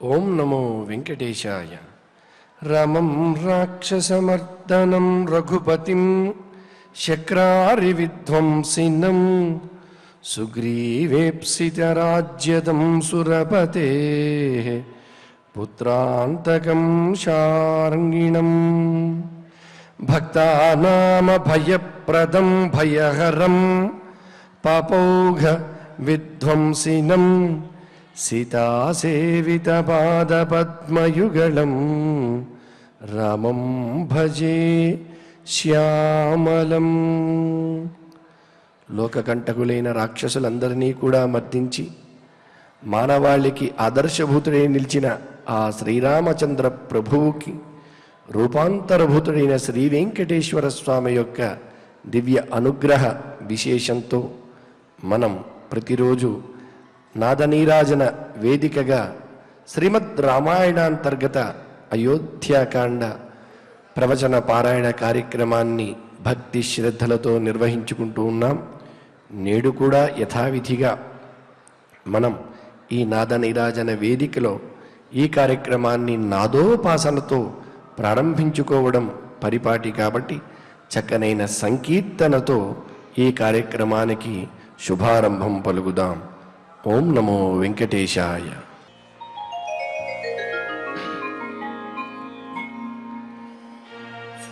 ఓం నమో వెంకటేశాయ. రమం రాక్షసమర్దనం రఘుపతిం శక్రారివిధ్వంసినం సుగ్రీవేప్సితరాజ్యదం సురపతేః పుత్రాంతకం శార్ంగిణం భక్తానామభయప్రదం భయహరం పాపౌఘ విధ్వంసినం సీతాసేవితపాదపద్మయుగళం రామం భజే శ్యామలం. లోకకంటకులైన రాక్షసులందరినీ కూడా మర్దించి మానవాళికి ఆదర్శభూతుడై నిలిచిన ఆ శ్రీరామచంద్ర ప్రభువుకి రూపాంతరభూతుడైన శ్రీ వెంకటేశ్వర స్వామి యొక్క దివ్య అనుగ్రహ విశేషంతో మనం ప్రతిరోజు నాదనీరాజన వేదికగా శ్రీమద్ రామాయణాంతర్గత అయోధ్యాకాండ ప్రవచన పారాయణ కార్యక్రమాన్ని భక్తి శ్రద్ధలతో నిర్వహించుకుంటూ ఉన్నాం. నేడు కూడా యథావిధిగా మనం ఈ నాదనీరాజన వేదికలో ఈ కార్యక్రమాన్ని నాదోపాసనతో ప్రారంభించుకోవడం పరిపాటి కాబట్టి చక్కనైన సంకీర్తనతో ఈ కార్యక్రమానికి శుభారంభం పలుకుదాం. ఓం నమో వెంకటేశాయ.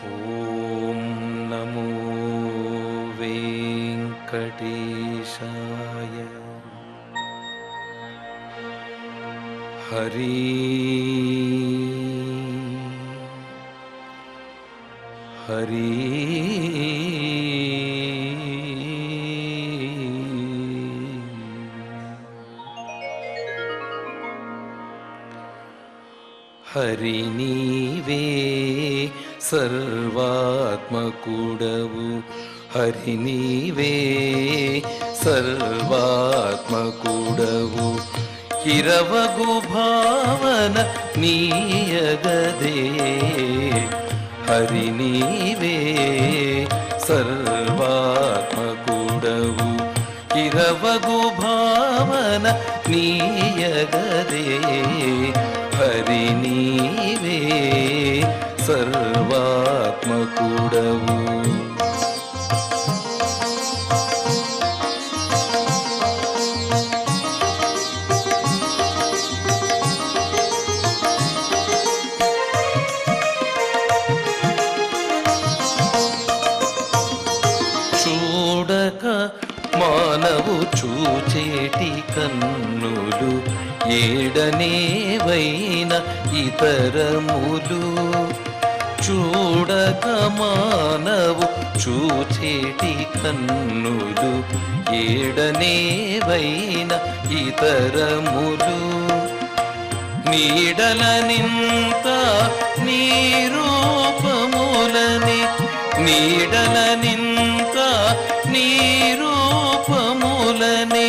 ఓం నమో వెంకటేశాయ. హరి హరి హరి నీవే సర్వాత్మకుడవు, హరి నీవే సర్వాత్మకుడవు, ఇరవగు భావన నీయగదే, హరి నీవే సర్వాత్మకుడవు, ఇరవగు భావన నీయగదే, హరి నీవే సర్వాత్మకుడవు. చూడక మానవు చూచేటి కన్నులు ఏడనేవైన ఇతరములు, చూడక మానవు చూచేటి కన్నులు ఏడనేవైన ఇతరములు, నీడలనింత నీ రూపములని, నీడలనింత నీ రూపములని,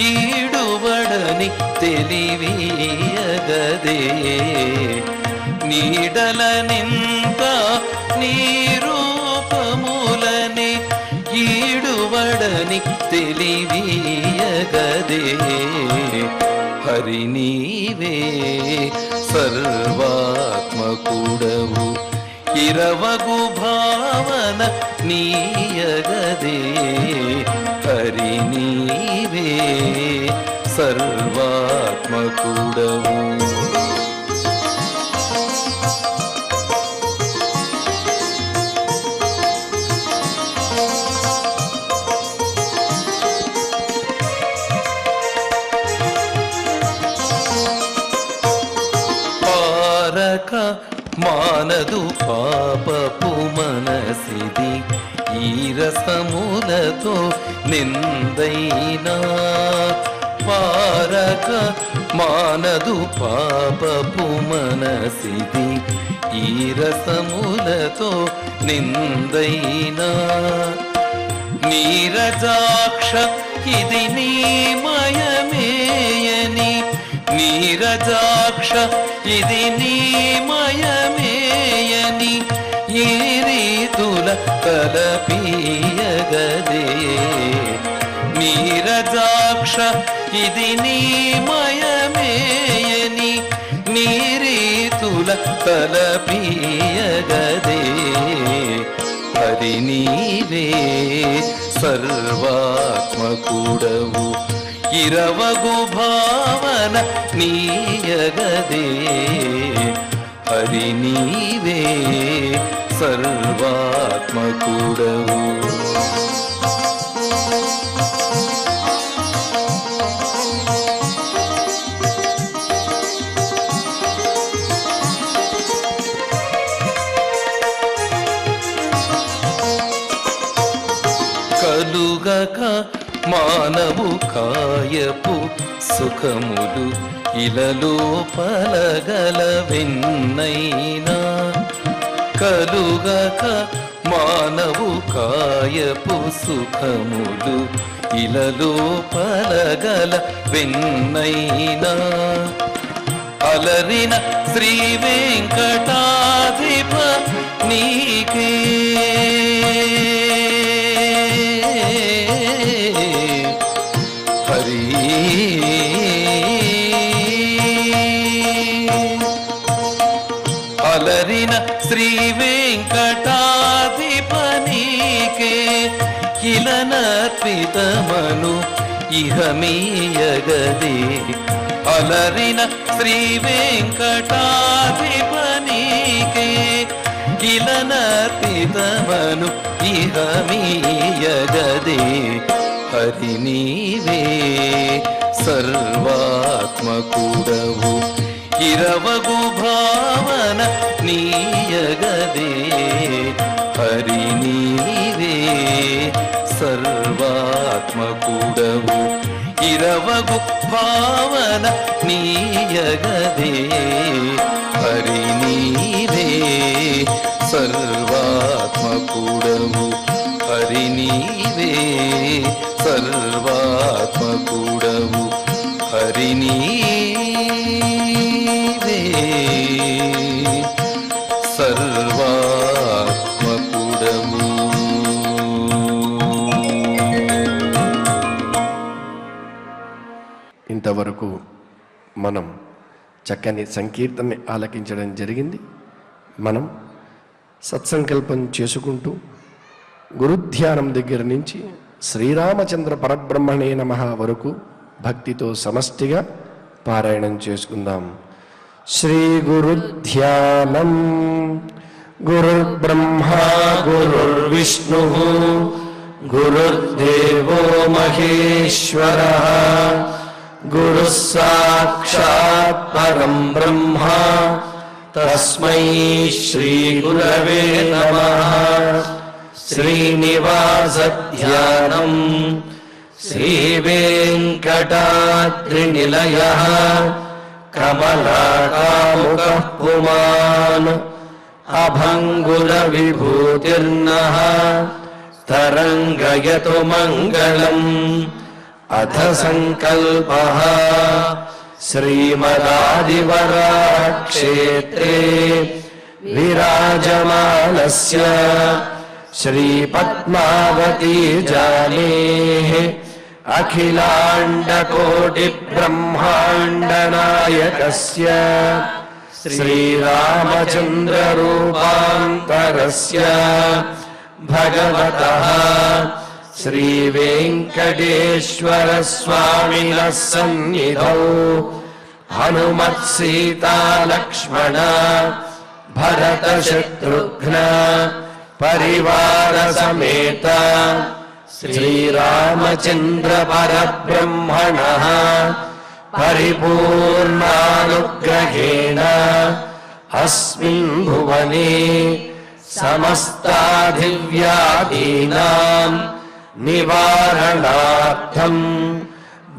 ఈడువడని తెలివియగదే, నీడలనింత నీ రూపములని, ఈడువడని తెలివియగదే, హరి నీవే సర్వాత్మకుడవు, ఇరవగు భావన నీయగదే, హరి నీవే సర్వాత్మకుడవు. పారక మానదు పాపపు మనసిది, ఈ రసములతో నిందైనా, పారక మానదు పాపపు మనసిది, ఈ రసములతో నిందైనా, నీరజాక్ష ఇది నీ మయమేయని, నీరజాక్ష ఇది నీ మయమేయని, ఈ రీతుల కలపీయగదే, నీరజాక్ష ఇది నీ మయమేయని, నీరీతుల తలపీయగదే హరి నీవే సర్వాత్మకుడవు ఇరవగు భావన నీయగదే హరి నీవే సర్వాత్మకుడవు కలుగక మానవు కాయపు సుఖములు ఇలలో పలగలవెన్నైనా కలుగక మానవు కాయపు సుఖములు ఇలలో పలగలవెన్నైనా అలరిన శ్రీ వెంకటాధిప నీకే హరి అలరిన శ్రీ వెంకటాధిప నీకే కిలనర్పితమను ఇహమీయగదే అలరిన శ్రీ వెంకటాధిప నీకే కిలనర్పితమను ఇహమీయగదే హరి నీవే సర్వాత్మకుడవు ఇరవగు భావన నీయగదే హరి నీవే సర్వాత్మకుడవు ఇరవగు భావన నీయగదే హరి నీవే సర్వాత్మకుడవు హరి నీవే సర్వాత్మకుడవు హరి నీవే సర్వాత్మకుడవు. ఇంతవరకు మనం చక్కని సంకీర్తనని ఆలకించడం జరిగింది. మనం సత్సంకల్పం చేసుకుంటూ గురుధ్యానం దగ్గర నుంచి శ్రీరామచంద్ర పరబ్రహ్మణే నమః వరకు భక్తితో సమష్టిగా పారాయణం చేసుకుందాం. శ్రీ గురుధ్యానం. గురుర్బ్రహ్మా గురుర్విష్ణుః గురుర్దేవో మహేశ్వరః గురుః సాక్షాత్ పరం బ్రహ్మ తస్మై శ్రీ గురవే నమః. శ్రీనివాసధ్యానం. శ్రీ వెంకటాద్రినిలయః కమలాకాముకః పుమాన్ అభంగుర విభూతిర్నః తరంగయతు మంగళం. అథ సంకల్పః శ్రీమదాదివరాక్షేత్రే విరాజమానస్య శ్రీపద్మావతీ జానేః అఖిలాండకోటిబ్రహ్మాండనాయకస్య శ్రీరామచంద్రరూపాంతరస్య భగవతః శ్రీవేంకటేశ్వర స్వామినః సన్నిధౌ హనుమత్సీతాలక్ష్మణ భరతశత్రుఘ్న పరివార సమేత శ్రీరామచంద్ర పరబ్రహ్మణః పరిపూర్ణానుగ్రహేణ అస్మిన్ భువనే సమస్తాధివ్యాధీనాం నివారణార్థం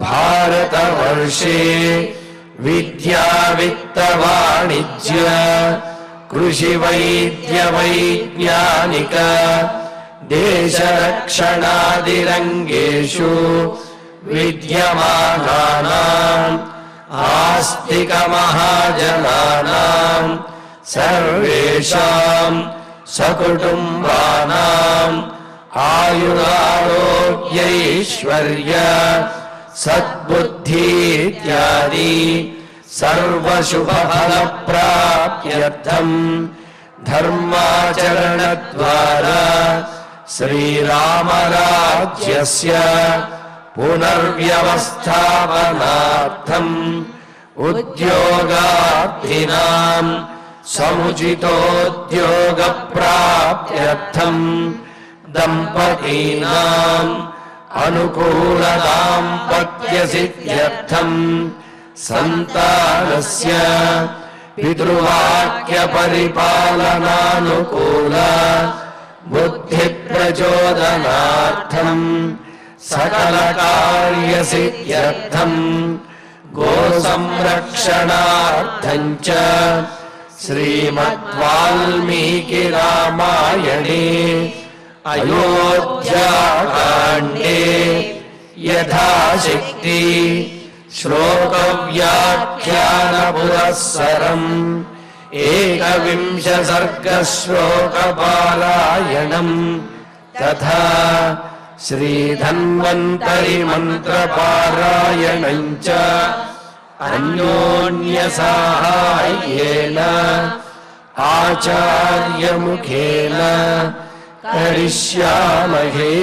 భారతవర్షే విద్యా విత్త వాణిజ్య కృషి వైద్య వైజ్ఞానిక దేశరక్షణాదిరంగేషు విద్యమానానాం ఆస్తిక మహాజనానాం సర్వేషాం సకుటుంబానాం ఆయురారోగ్యైశ్వర్య సద్బుద్ధి ఇత్యాది సర్వశుభఫలప్రాప్త్యర్థం ధర్మాచరణద్వారా శ్రీరామరాజ్యస్య పునర్వ్యవస్థాపనార్థం ఉద్యోగార్థినాం సముచితోద్యోగప్రాప్త్యర్థం దంపతీనాం అనుకూలదాంపత్యసిద్ధ్యర్థం సంతానస్య పితృవాక్యపరిపాలనానుకూల బుద్ధిప్రచోదనార్థం సకలకార్యసిద్ధ్యర్థం గోసంరక్షణార్థం చ శ్రీమద్వాల్మీకి రామాయణే అయోధ్యాకాండే యథాశక్తి శ్లోకవ్యాఖ్యాన పురస్సరం ఏకవింశ సర్గ శ్లోకపారాయణం తథా శ్రీధన్వంతరి మంత్రపారాయణం చ అన్యోన్య సాహాయ్యేన ఆచార్యముఖేన కరిష్యామహే.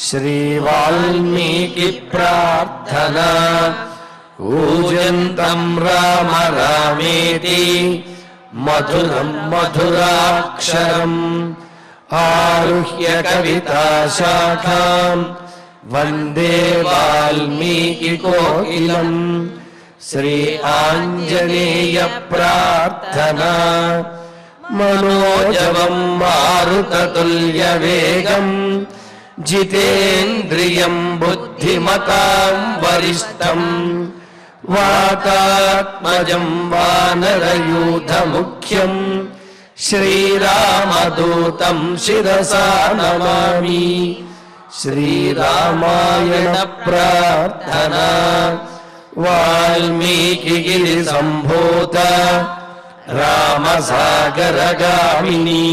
శ్రీవాల్మీకి ప్రార్థనా కూజంతం రామ రామేతి మధురం మధురాక్షరం ఆరుహ్య కవితాశాఖాం వందే వాల్మీకి కోకిలం. శ్రీ ఆంజనేయ ప్రార్థనా మనోజవం మారుతతుల్య వేగం జితేంద్రియం బుద్ధిమతాం వరిష్టం వాతాత్మజం వానరయూథముఖ్యం శ్రీరామదూతం శిరసా నమామి. శ్రీరామాయణ ప్రార్థనా వాల్మీకి గిరి సంభూత రామసాగరగామిని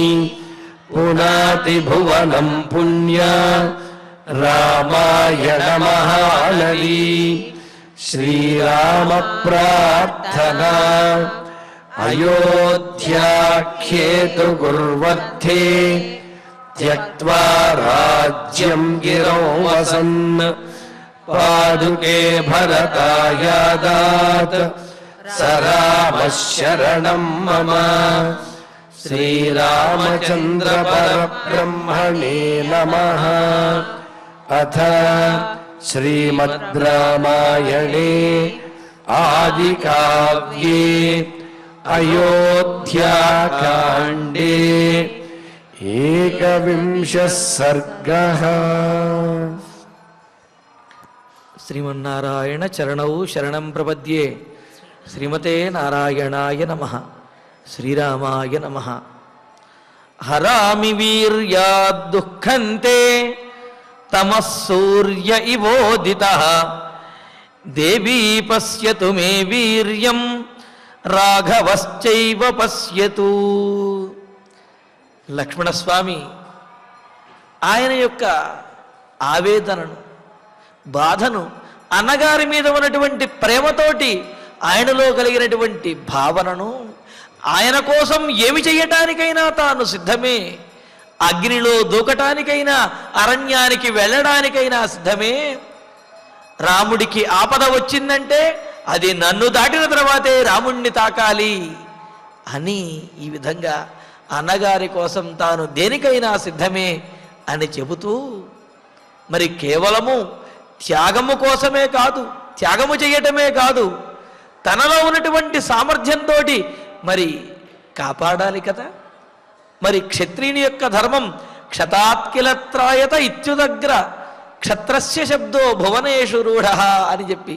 పునాతి భువనం పుణ్య రామాయణ మహానది. శ్రీరామ ప్రార్థనా అయోధ్యాఖ్యేతు గుర్వర్ధే త్యక్త్వా రాజ్యం గిరౌ వసన్ పాదుకే భరతాయాదాత్ స రామః శరణం మమ. శ్రీరామచంద్ర పరబ్రహ్మణే నమః. అథ శ్రీమద్ రామాయణే ఆదికావ్యే అయోధ్యాకాండే ఏకవింశః సర్గః. శ్రీమన్నారాయణ చరణౌ శరణం ప్రపద్యే. శ్రీమతే నారాయణాయ నమః. శ్రీరామాయ నమః. హరామి వీర్యాద్ దుఃఖంతే తమః సూర్య ఇవోదితః దేవీ పశ్యతు మే వీర్యం రాఘవశ్చైవ పశ్యతు. లక్ష్మణస్వామి ఆయన యొక్క ఆవేదనను, బాధను, అన్నగారి మీద ఉన్నటువంటి ప్రేమతోటి ఆయనలో కలిగినటువంటి భావనను, ఆయన కోసం ఏమి చేయటానికైనా తాను సిద్ధమే, అగ్నిలో దూకటానికైనా అరణ్యానికి వెళ్ళడానికైనా సిద్ధమే. రాముడికి ఆపద వచ్చిందంటే అది నన్ను దాటిన తర్వాతే రాముణ్ణి తాకాలి అని ఈ విధంగా అన్నగారి కోసం తాను దేనికైనా సిద్ధమే అని చెబుతూ, మరి కేవలము త్యాగము కోసమే కాదు, త్యాగము చేయటమే కాదు, తనలో ఉన్నటువంటి సామర్థ్యంతో మరి కాపాడాలి కదా. మరి క్షత్రియుని యొక్క ధర్మం క్షతాత్కిలత్రాయత ఇత్యుదగ్ర క్షత్రస్య శబ్దో భువనేషు రూఢ అని చెప్పి,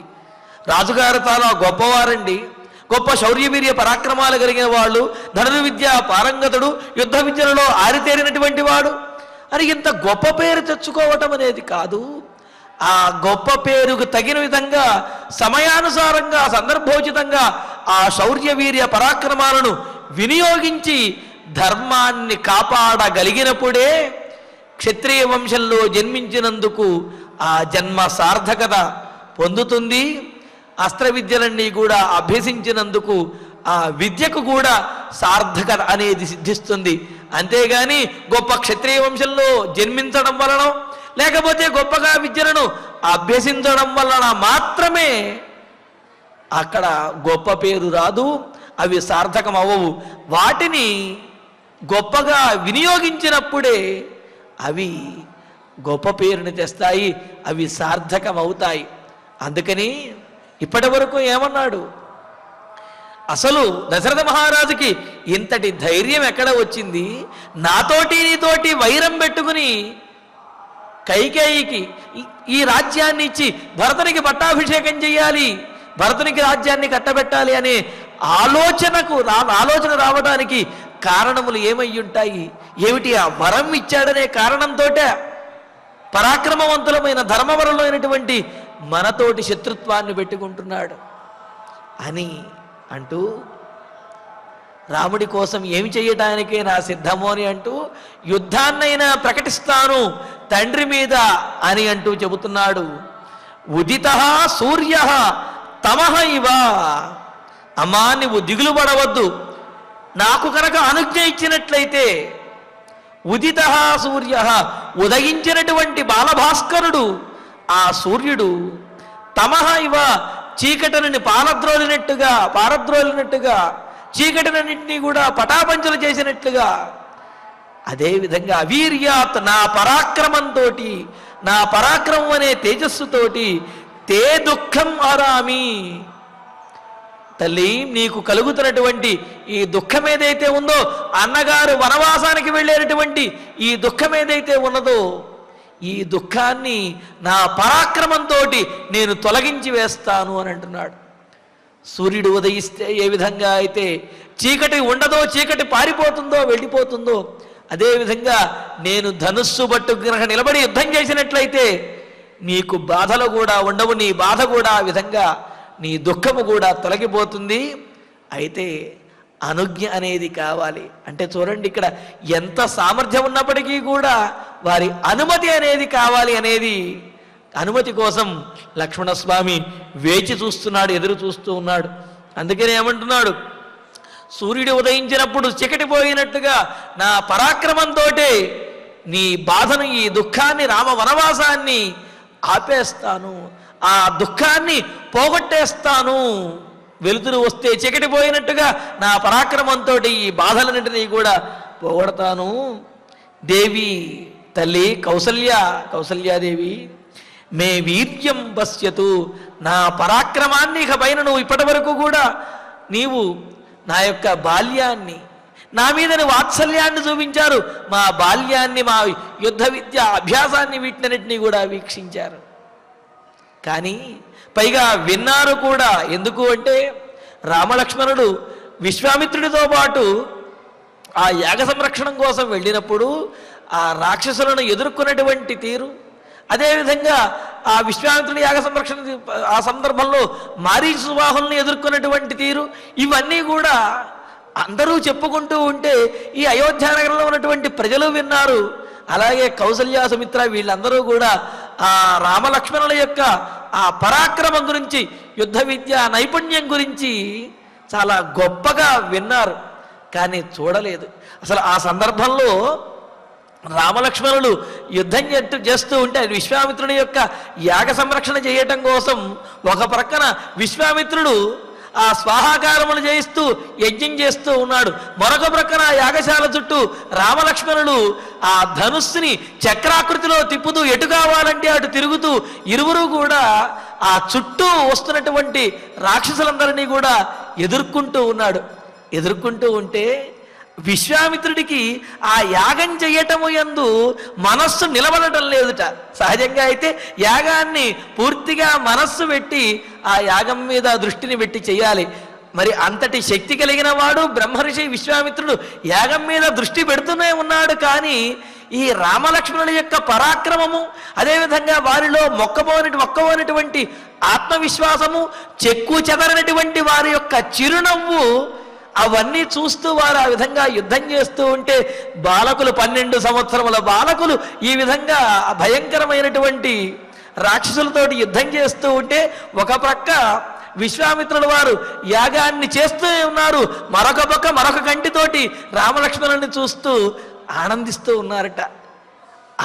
రాజుగారు చాలా గొప్పవారండి, గొప్ప శౌర్యవీర్య పరాక్రమాలు కలిగిన వాళ్ళు, ధనుర్విద్య పారంగతుడు, యుద్ధ విద్యలలో ఆరితేరినటువంటి వాడు అని ఇంత గొప్ప పేరు తెచ్చుకోవటం అనేది కాదు. ఆ గొప్ప పేరుకు తగిన విధంగా సమయానుసారంగా సందర్భోచితంగా ఆ శౌర్యవీర్య పరాక్రమాలను వినియోగించి ధర్మాన్ని కాపాడగలిగినప్పుడే క్షత్రియ వంశంలో జన్మించినందుకు ఆ జన్మ సార్థకత పొందుతుంది. అస్త్ర విద్యలన్నీ కూడా అభ్యసించినందుకు ఆ విద్యకు కూడా సార్థకత అనేది సిద్ధిస్తుంది. అంతేగాని గొప్ప క్షత్రియ వంశంలో జన్మించడం వలన లేకపోతే గొప్పగా విద్యలను అభ్యసించడం వలన మాత్రమే అక్కడ గొప్ప పేరు రాదు, అవి సార్థకం అవ్వవు. వాటిని గొప్పగా వినియోగించినప్పుడే అవి గొప్ప పేరుని తెస్తాయి, అవి సార్థకం అవుతాయి. అందుకని ఇప్పటి వరకు ఏమన్నాడు, అసలు దశరథ మహారాజుకి ఇంతటి ధైర్యం ఎక్కడ వచ్చింది? నాతోటి నీతోటి వైరం పెట్టుకుని కైకేయికి ఈ రాజ్యాన్ని ఇచ్చి భరతునికి పట్టాభిషేకం చేయాలి, భరతునికి రాజ్యాన్ని కట్టబెట్టాలి అనే ఆలోచన రావడానికి కారణములు ఏమై ఉంటాయి? ఏమిటి? ఆ వరం ఇచ్చాడనే కారణంతో పరాక్రమవంతులమైన ధర్మవరంలోనటువంటి మనతోటి శత్రుత్వాన్ని పెట్టుకుంటున్నాడు అని అంటూ, రాముడి కోసం ఏమి చేయటానికే నా సిద్ధము అని అంటూ యుద్ధాన్నైనా ప్రకటిస్తాను తండ్రి మీద అని అంటూ చెబుతున్నాడు. ఉదిత సూర్య తమహ ఇవ. అమ్మా, నువ్వు దిగులు పడవద్దు, నాకు కనుక అనుజ్ఞ ఇచ్చినట్లయితే ఉదిత సూర్య, ఉదయించినటువంటి బాలభాస్కరుడు ఆ సూర్యుడు, తమహ ఇవ, చీకటిని పారద్రోలినట్టుగా చీకటినన్నింటినీ కూడా పటాపంచలు చేసినట్లుగా, అదేవిధంగా అవీర్యాత్, నా పరాక్రమంతో, నా పరాక్రమం అనే తేజస్సుతోటి తే దుఃఖం ఆరామి. తల్లి, నీకు కలుగుతున్నటువంటి ఈ దుఃఖం ఏదైతే ఉందో, అన్నగారు వనవాసానికి వెళ్ళేటటువంటి ఈ దుఃఖం ఏదైతే ఉన్నదో, ఈ దుఃఖాన్ని నా పరాక్రమంతో నేను తొలగించి వేస్తాను అని అంటున్నాడు. సూర్యుడు ఉదయిస్తే ఏ విధంగా అయితే చీకటి ఉండదో, చీకటి పారిపోతుందో, వెళ్ళిపోతుందో, అదేవిధంగా నేను ధనుస్సు పట్టు గనక నిలబడి యుద్ధం చేసినట్లయితే నీకు బాధలు కూడా ఉండవు, నీ బాధ కూడా ఆ విధంగా, నీ దుఃఖము కూడా తొలగిపోతుంది. అయితే అనుజ్ఞ అనేది కావాలి. అంటే చూడండి, ఇక్కడ ఎంత సామర్థ్యం ఉన్నప్పటికీ కూడా వారి అనుమతి అనేది కావాలి. అనేది అనుమతి కోసం లక్ష్మణస్వామి వేచి చూస్తున్నాడు, ఎదురు చూస్తూ ఉన్నాడు. అందుకనే ఏమంటున్నాడు, సూర్యుడు ఉదయించినప్పుడు చీకటి పోయినట్టుగా నా పరాక్రమంతో నీ బాధను, ఈ దుఃఖాన్ని, రామ వనవాసాన్ని ఆపేస్తాను, ఆ దుఃఖాన్ని పోగొట్టేస్తాను. వెలుతురు వస్తే చీకటి పోయినట్టుగా నా పరాక్రమంతో ఈ బాధలన్నింటినీ కూడా పోగొడతాను. దేవి, తల్లి కౌసల్యాదేవి, మే వీర్యం పశ్యతు, నా పరాక్రమాన్ని ఇక పైన నువ్వు ఇప్పటి వరకు కూడా నీవు నా యొక్క బాల్యాన్ని, నా మీద వాత్సల్యాన్ని చూపించారు, మా బాల్యాన్ని, మా యుద్ధ విద్య అభ్యాసాన్ని, వీటినన్నింటినీ కూడా వీక్షించారు. కానీ పైగా విన్నారు కూడా. ఎందుకు అంటే రామలక్ష్మణుడు విశ్వామిత్రుడితో పాటు ఆ యాగ సంరక్షణం కోసం వెళ్ళినప్పుడు ఆ రాక్షసులను ఎదుర్కొన్నటువంటి తీరు, అదేవిధంగా ఆ విశ్వామిత్రుడి యాగ సంరక్షణ ఆ సందర్భంలో మారీచువాహుల్ని ఎదుర్కొన్నటువంటి తీరు, ఇవన్నీ కూడా అందరూ చెప్పుకుంటూ ఉంటే ఈ అయోధ్యానగరంలో ఉన్నటువంటి ప్రజలు విన్నారు. అలాగే కౌసల్య, సుమిత్ర వీళ్ళందరూ కూడా ఆ రామలక్ష్మణుల యొక్క ఆ పరాక్రమం గురించి, యుద్ధ విద్య నైపుణ్యం గురించి చాలా గొప్పగా విన్నారు, కానీ చూడలేదు. అసలు ఆ సందర్భంలో రామలక్ష్మణులు యుద్ధం చేస్తూ ఉంటే విశ్వామిత్రుడి యొక్క యాగ సంరక్షణ చేయటం కోసం ఒక ప్రక్కన విశ్వామిత్రుడు ఆ స్వాహాకారములు చేయిస్తూ యజ్ఞం చేస్తూ ఉన్నాడు. మరొక ప్రక్కన యాగశాల చుట్టూ రామలక్ష్మణులు ఆ ధనుస్సుని చక్రాకృతిలో తిప్పుతూ ఎటు కావాలంటే అటు తిరుగుతూ ఇరువురు కూడా ఆ చుట్టూ వస్తున్నటువంటి రాక్షసులందరినీ కూడా ఎదుర్కొంటూ ఉన్నాడు. ఎదుర్కొంటూ ఉంటే విశ్వామిత్రుడికి ఆ యాగం చేయటము యందు మనస్సు నిలబడటం లేదుట. సహజంగా అయితే యాగాన్ని పూర్తిగా మనస్సు పెట్టి ఆ యాగం మీద దృష్టిని పెట్టి చేయాలి. మరి అంతటి శక్తి కలిగిన వాడు బ్రహ్మర్షి విశ్వామిత్రుడు యాగం మీద దృష్టి పెడుతూనే ఉన్నాడు. కానీ ఈ రామలక్ష్మణుల యొక్క పరాక్రమము, అదేవిధంగా వారిలో మొక్కబోనటువంటి ఆత్మవిశ్వాసము, చెక్కు చెదరనటువంటి వారి యొక్క చిరునవ్వు, అవన్నీ చూస్తూ వారు ఆ విధంగా యుద్ధం చేస్తూ ఉంటే బాలకులు 12 సంవత్సరముల బాలకులు ఈ విధంగా భయంకరమైనటువంటి రాక్షసులతోటి యుద్ధం చేస్తూ ఉంటే ఒక ప్రక్క విశ్వామిత్రుల వారు యాగాన్ని చేస్తూ ఉన్నారు. మరొక పక్క మరొక కంటితోటి రామలక్ష్మణుని చూస్తూ ఆనందిస్తూ ఉన్నారట.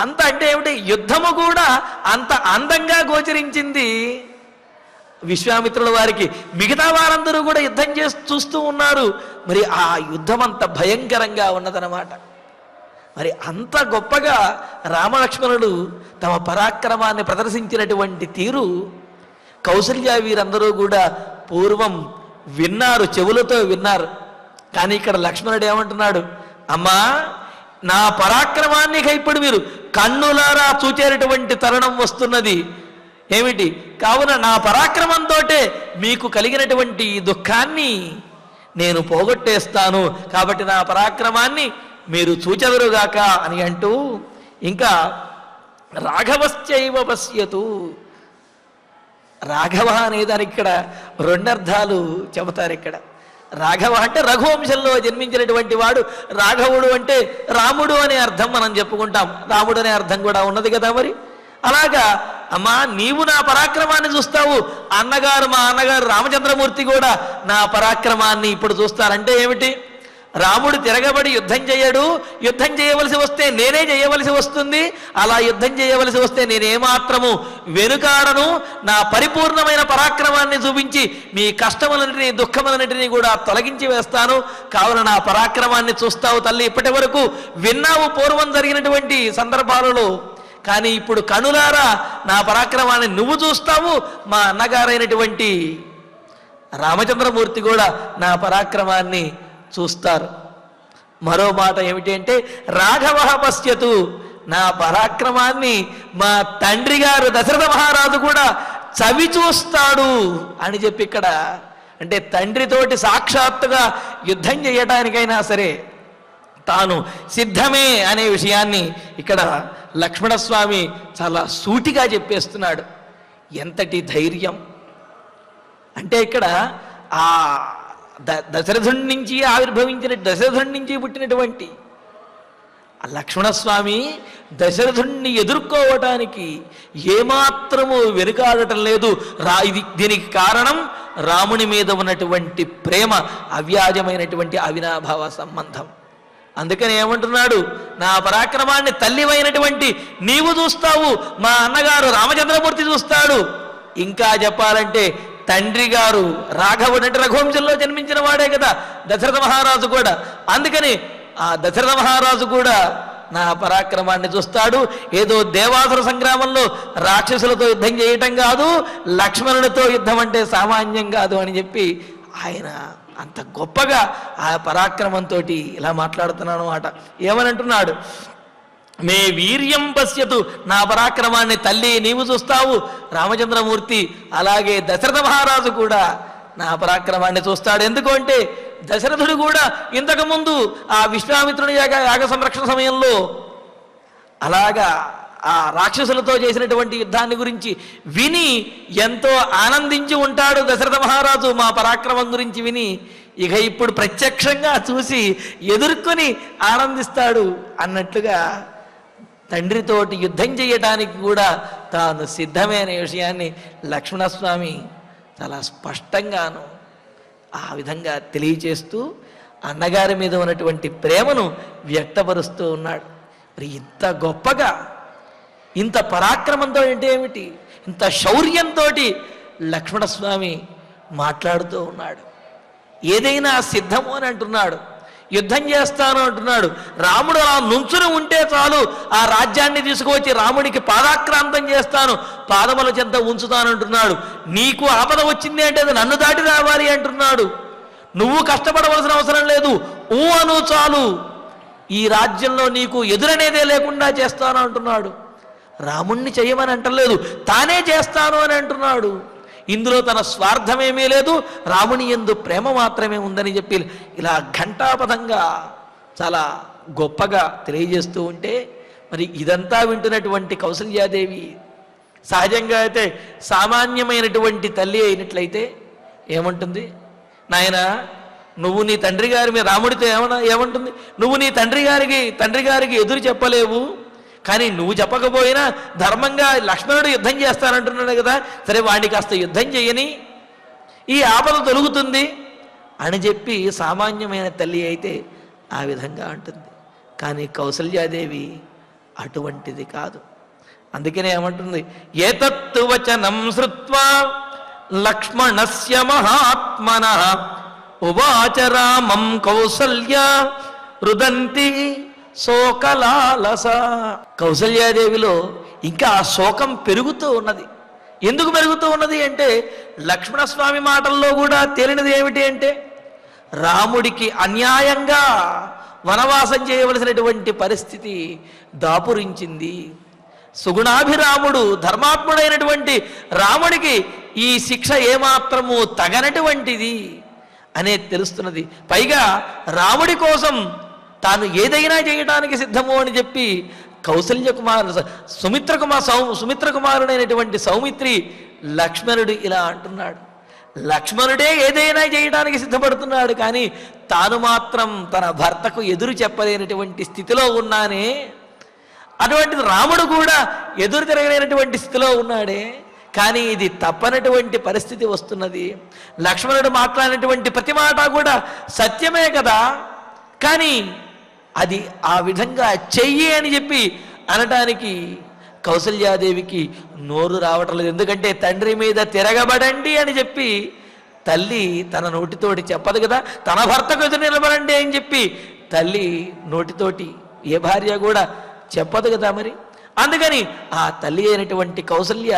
అంత అంటే ఏమిటి, యుద్ధము కూడా అంత అందంగా గోచరించింది విశ్వామిత్రుల వారికి. మిగతా వారందరూ కూడా యుద్ధం చూస్తూ ఉన్నారు. మరి ఆ యుద్ధం అంత భయంకరంగా ఉన్నదన్నమాట. మరి అంత గొప్పగా రామలక్ష్మణుడు తమ పరాక్రమాన్ని ప్రదర్శించినటువంటి తీరు కౌసల్య వీరందరూ కూడా పూర్వం విన్నారు, చెవులతో విన్నారు. కానీ ఇక్కడ లక్ష్మణుడు ఏమంటున్నాడు, అమ్మా నా పరాక్రమాన్ని ఇప్పుడు మీరు కన్నులారా చూచేటటువంటి తరుణం వస్తున్నది. ఏమిటి, కావున నా పరాక్రమంతో మీకు కలిగినటువంటి దుఃఖాన్ని నేను పోగొట్టేస్తాను, కాబట్టి నా పరాక్రమాన్ని మీరు చూచెదరుగాక అని అంటూ, ఇంకా రాఘవశ్చైవ పశ్యతు. రాఘవ అనేదానికి ఇక్కడ రెండర్థాలు చెబుతారు. ఇక్కడ రాఘవ అంటే రఘువంశంలో జన్మించినటువంటి వాడు, రాఘవుడు అంటే రాముడు అనే అర్థం మనం చెప్పుకుంటాం. రాముడు అనే అర్థం కూడా ఉన్నది కదా. మరి అలాగా అమ్మా నీవు నా పరాక్రమాన్ని చూస్తావు, అన్నగారు మా అన్నగారు రామచంద్రమూర్తి కూడా నా పరాక్రమాన్ని ఇప్పుడు చూస్తారంటే ఏమిటి, రాముడు తిరగబడి యుద్ధం చేయడు, యుద్ధం చేయవలసి వస్తే నేనే చేయవలసి వస్తుంది. అలా యుద్ధం చేయవలసి వస్తే నేనేమాత్రము వెనుకాడను, నా పరిపూర్ణమైన పరాక్రమాన్ని చూపించి మీ కష్టములన్నింటినీ దుఃఖములన్నింటినీ కూడా తొలగించి వేస్తాను. కావున నా పరాక్రమాన్ని చూస్తావు తల్లి. ఇప్పటి వరకు విన్నావు పూర్వం జరిగినటువంటి సందర్భాలలో, కానీ ఇప్పుడు కనులారా నా పరాక్రమాన్ని నువ్వు చూస్తావు, మా అన్నగారైనటువంటి రామచంద్రమూర్తి కూడా నా పరాక్రమాన్ని చూస్తారు. మరో మాట ఏమిటి అంటే రాఘవ పశ్యతు, నా పరాక్రమాన్ని మా తండ్రి గారు దశరథ మహారాజు కూడా చవి చూస్తాడు అని చెప్పి ఇక్కడ అంటే తండ్రితోటి సాక్షాత్తుగా యుద్ధం చేయటానికైనా సరే తాను సిద్ధమే అనే విషయాన్ని ఇక్కడ లక్ష్మణస్వామి చాలా సూటిగా చెప్పేస్తున్నాడు. ఎంతటి ధైర్యం అంటే ఇక్కడ ఆ దశరథుడి నుంచి ఆవిర్భవించిన దశరథుడి నుంచి పుట్టినటువంటి లక్ష్మణస్వామి దశరథుణ్ణి ఎదుర్కోవటానికి ఏమాత్రము వెనుకాడటం లేదు. దీనికి కారణం రాముని మీద ఉన్నటువంటి ప్రేమ, అవ్యాజమైనటువంటి అవినాభావ సంబంధం. అందుకని ఏమంటున్నాడు, నా పరాక్రమాన్ని తల్లివైనటువంటి నీవు చూస్తావు, మా అన్నగారు రామచంద్రమూర్తి చూస్తాడు. ఇంకా చెప్పాలంటే తండ్రి గారు రాఘవుడు అంటే రఘువంశంలో జన్మించిన వాడే కదా దశరథ మహారాజు కూడా. అందుకని ఆ దశరథ మహారాజు కూడా నా పరాక్రమాన్ని చూస్తాడు. ఏదో దేవాసుర సంగ్రామంలో రాక్షసులతో యుద్ధం చేయటం కాదు, లక్ష్మణుడితో యుద్ధం అంటే సామాన్యం కాదు అని చెప్పి ఆయన అంత గొప్పగా ఆ పరాక్రమంతో ఇలా మాట్లాడుతున్నాను అన్నమాట. ఏమని అంటున్నాడు, మే వీర్యం పశ్యతు, నా పరాక్రమాన్ని తల్లి నీవు చూస్తావు, రామచంద్రమూర్తి అలాగే దశరథ మహారాజు కూడా నా పరాక్రమాన్ని చూస్తాడు. ఎందుకు అంటే దశరథుడు కూడా ఇంతకుముందు ఆ విశ్వామిత్రుని యాగ సంరక్షణ సమయంలో అలాగా ఆ రాక్షసులతో చేసినటువంటి యుద్ధాన్ని గురించి విని ఎంతో ఆనందించి ఉంటాడు దశరథ మహారాజు మా పరాక్రమం గురించి విని. ఇక ఇప్పుడు ప్రత్యక్షంగా చూసి ఎదుర్కొని ఆనందిస్తాడు అన్నట్లుగా తండ్రితోటి యుద్ధం చేయటానికి కూడా తాను సిద్ధమే అనే విషయాన్ని లక్ష్మణస్వామి చాలా స్పష్టంగాను ఆ విధంగా తెలియచేస్తూ అన్నగారి మీద ఉన్నటువంటి ప్రేమను వ్యక్తపరుస్తూ ఉన్నాడు. మరి ఇంత గొప్పగా ఇంత పరాక్రమంతో అంటే ఏమిటి, ఇంత శౌర్యంతో లక్ష్మణస్వామి మాట్లాడుతూ ఉన్నాడు. ఏదైనా సిద్ధము అని అంటున్నాడు, యుద్ధం చేస్తాను అంటున్నాడు. రాముడు అలా నుంచుని ఉంటే చాలు, ఆ రాజ్యాన్ని తీసుకువచ్చి రాముడికి పాదాక్రాంతం చేస్తాను, పాదముల చెంత ఉంచుతానంటున్నాడు. నీకు ఆపద వచ్చింది అంటే అది నన్ను దాటి రావాలి అంటున్నాడు. నువ్వు కష్టపడవలసిన అవసరం లేదు, అను చాలు, ఈ రాజ్యంలో నీకు ఎదురనేదే లేకుండా చేస్తాను అంటున్నాడు. రాముణ్ణి చేయమని అంటలేదు, తానే చేస్తాను అని అంటున్నాడు. ఇందులో తన స్వార్థమేమీ లేదు, రాముని యందు ప్రేమ మాత్రమే ఉందని చెప్పి ఇలా ఘంటాపథంగా చాలా గొప్పగా తెలియజేస్తూ ఉంటే, మరి ఇదంతా వింటున్నటువంటి కౌసల్యాదేవి సహజంగా అయితే సామాన్యమైనటువంటి తల్లి అయినట్లయితే ఏమంటుంది, నాయన నువ్వు నీ తండ్రి గారి మీద రాముడితో ఏమంటుంది, నువ్వు నీ తండ్రి గారికి ఎదురు చెప్పలేవు, కానీ నువ్వు చెప్పకపోయినా ధర్మంగా లక్ష్మణుడు యుద్ధం చేస్తానంటున్నాడు కదా, సరే వాడిని కాస్త యుద్ధం చేయని, ఈ ఆపద తొలుగుతుంది అని చెప్పి సామాన్యమైన తల్లి అయితే ఆ విధంగా అంటుంది. కానీ కౌసల్యాదేవి అటువంటిది కాదు. అందుకనే ఏమంటుంది, ఏతత్తు వచనం శ్రుత్వా లక్ష్మణస్య మహాత్మనః ఉవాచ రామం కౌసల్య రుదంతి శోకలాలస. కౌసల్యాదేవిలో ఇంకా ఆ శోకం పెరుగుతూ ఉన్నది. ఎందుకు పెరుగుతూ ఉన్నది అంటే, లక్ష్మణస్వామి మాటల్లో కూడా తేలినది ఏమిటి అంటే, రాముడికి అన్యాయంగా వనవాసం చేయవలసినటువంటి పరిస్థితి దాపురించింది. సుగుణాభిరాముడు ధర్మాత్ముడైనటువంటి రాముడికి ఈ శిక్ష ఏమాత్రము తగనటువంటిది అనేది తెలుస్తున్నది. పైగా రాముడి కోసం తాను ఏదైనా చేయడానికి సిద్ధము అని చెప్పి సుమిత్ర కుమారుడైనటువంటి సౌమిత్రి లక్ష్మణుడు ఇలా అంటున్నాడు. లక్ష్మణుడే ఏదైనా చేయడానికి సిద్ధపడుతున్నాడు, కానీ తాను మాత్రం తన భర్తకు ఎదురు చెప్పలేనటువంటి స్థితిలో ఉన్నానే, అటువంటిది రాముడు కూడా ఎదురు తిరగలేనటువంటి స్థితిలో ఉన్నాడే. కానీ ఇది తప్పనటువంటి పరిస్థితి వస్తున్నది. లక్ష్మణుడు మాట్లాడినటువంటి ప్రతి మాట కూడా సత్యమే కదా, కానీ అది ఆ విధంగా చెయ్యి అని చెప్పి అనటానికి కౌసల్యాదేవికి నోరు రావటం లేదు. ఎందుకంటే తండ్రి మీద తిరగబడండి అని చెప్పి తల్లి తన నోటితోటి చెప్పదు కదా, తన భర్తకు ఎదురు నిలబడండి అని చెప్పి తల్లి నోటితోటి ఏ భార్య కూడా చెప్పదు కదా. మరి అందుకని ఆ తల్లి అయినటువంటి కౌసల్య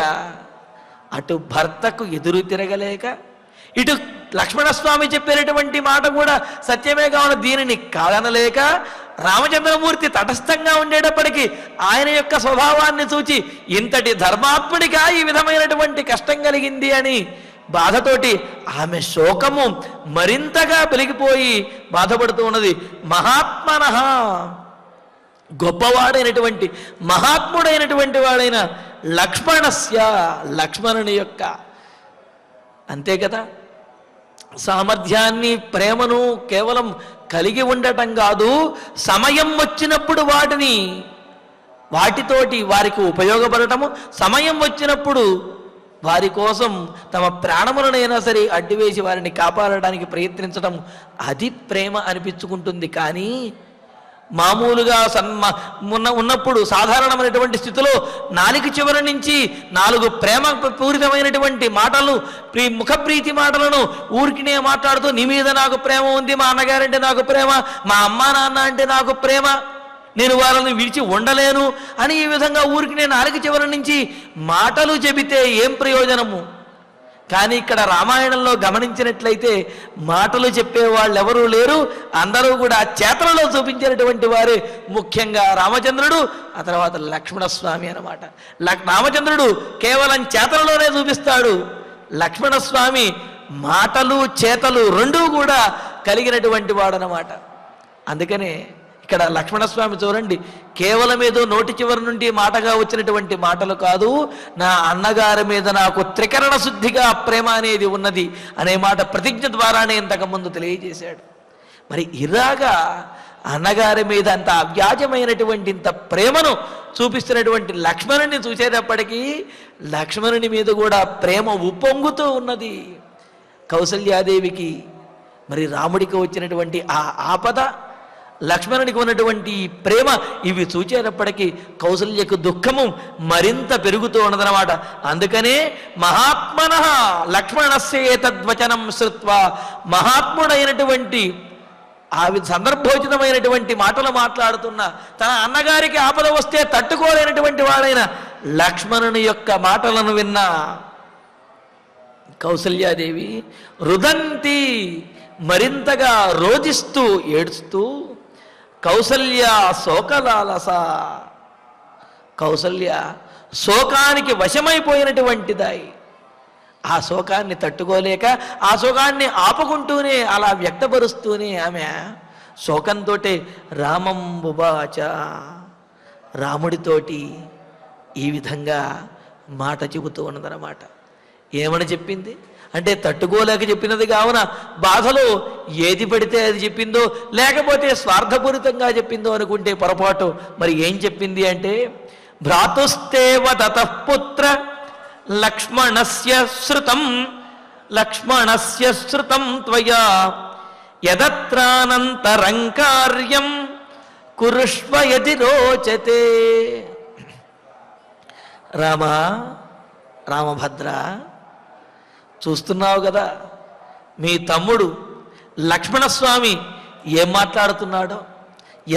అటు భర్తకు ఎదురు తిరగలేక, ఇటు లక్ష్మణస్వామి చెప్పినటువంటి మాట కూడా సత్యమే కావున దీనిని కాదనలేక, రామచంద్రమూర్తి తటస్థంగా ఉండేటప్పటికీ ఆయన యొక్క స్వభావాన్ని చూచి ఇంతటి ధర్మాత్ముడిగా ఈ విధమైనటువంటి కష్టం కలిగింది అని బాధతోటి ఆమె శోకము మరింతగా పెరిగిపోయి బాధపడుతూ ఉన్నది. మహాత్మనః, గొప్పవాడైనటువంటి మహాత్ముడైనటువంటి వాడైన లక్ష్మణస్య, లక్ష్మణుని యొక్క, అంతే కదా, సామర్థ్యాన్ని ప్రేమను కేవలం కలిగి ఉండటం కాదు, సమయం వచ్చినప్పుడు వాటితోటి వారికి ఉపయోగపడటము, సమయం వచ్చినప్పుడు వారి కోసం తమ ప్రాణములనైనా సరే అడ్డువేసి వారిని కాపాడడానికి ప్రయత్నించడం, అది ప్రేమ అనిపించుకుంటుంది. కానీ మామూలుగా ఉన్నప్పుడు సాధారణమైనటువంటి స్థితిలో నాలుగు చివరి నుంచి 4 ప్రేమ పూరితమైనటువంటి మాటలు, ముఖప్రీతి మాటలను ఊరికినే మాట్లాడుతూ, నీ మీద నాకు ప్రేమ ఉంది, మా అన్నగారంటే నాకు ప్రేమ, మా అమ్మా నాన్న అంటే నాకు ప్రేమ, నేను వాళ్ళని విడిచి ఉండలేను అని ఈ విధంగా ఊరికినే నాలుగు చివరి నుంచి మాటలు చెబితే ఏం ప్రయోజనము? కానీ ఇక్కడ రామాయణంలో గమనించినట్లయితే మాటలు చెప్పేవాళ్ళు ఎవరూ లేరు, అందరూ కూడా చేతలలో చూపించినటువంటి వారే, ముఖ్యంగా రామచంద్రుడు, ఆ తర్వాత లక్ష్మణస్వామి అన్నమాట. రామచంద్రుడు కేవలం చేతలలోనే చూపిస్తాడు, లక్ష్మణస్వామి మాటలు చేతలు రెండూ కూడా కలిగినటువంటి వాడనమాట. అందుకనే ఇక్కడ లక్ష్మణస్వామి చూడండి, కేవలం ఏదో నోటి చివరి నుండి మాటగా వచ్చినటువంటి మాటలు కాదు, నా అన్నగారి మీద నాకు త్రికరణ శుద్ధిగా ప్రేమ అనేది ఉన్నది అనే మాట ప్రతిజ్ఞ ద్వారానే ఇంతకుముందు తెలియజేశాడు. మరి ఇలాగా అన్నగారి మీద అంత అవ్యాజమైనటువంటి ఇంత ప్రేమను చూపిస్తున్నటువంటి లక్ష్మణుని చూసేటప్పటికీ లక్ష్మణుని మీద కూడా ప్రేమ ఉప్పొంగుతూ ఉన్నది కౌసల్యాదేవికి. మరి రాముడికి వచ్చినటువంటి ఆ ఆపద, లక్ష్మణునికి ఉన్నటువంటి ప్రేమ, ఇవి చూచేటప్పటికీ కౌసల్యకు దుఃఖము మరింత పెరుగుతూ ఉన్నదన్నమాట. అందుకనే మహాత్మనః లక్ష్మణస్య ఏతద్వచనం శ్రుత్వా, మహాత్ముడైనటువంటి ఆ సందర్భోచితమైనటువంటి మాటలు మాట్లాడుతున్న, తన అన్నగారికి ఆపద వస్తే తట్టుకోలేనటువంటి వాడైన లక్ష్మణుని యొక్క మాటలను విన్న కౌసల్యాదేవి రుదంతి, మరింతగా రోధిస్తూ ఏడుస్తూ, కౌసల్య శోకలాలస, కౌసల్య శోకానికి వశమైపోయినటువంటిదాయి. ఆ శోకాన్ని తట్టుకోలేక, ఆ శోకాన్ని ఆపుకుంటూనే, అలా వ్యక్తపరుస్తూనే ఆమె శోకంతో రామం ఉవాచ, రాముడితోటి ఈ విధంగా మాట చెబుతూ ఉన్నదన్నమాట. ఏమని చెప్పింది అంటే, తట్టుకోలేక చెప్పినది కావున బాధలో ఏది పడితే అది చెప్పిందో, లేకపోతే స్వార్థపూరితంగా చెప్పిందో అనుకుంటే పొరపాటు. మరి ఏం చెప్పింది అంటే, భ్రాతుస్తేవ తతఃపుత్ర లక్ష్మణస్య శృతం లక్ష్మణస్య శ్రుతం త్వయా యదత్రానంతరం కార్యం కురుష్వ యది రోచతే. రామా, రామభద్ర, చూస్తున్నావు కదా మీ తమ్ముడు లక్ష్మణస్వామి ఏం మాట్లాడుతున్నాడో,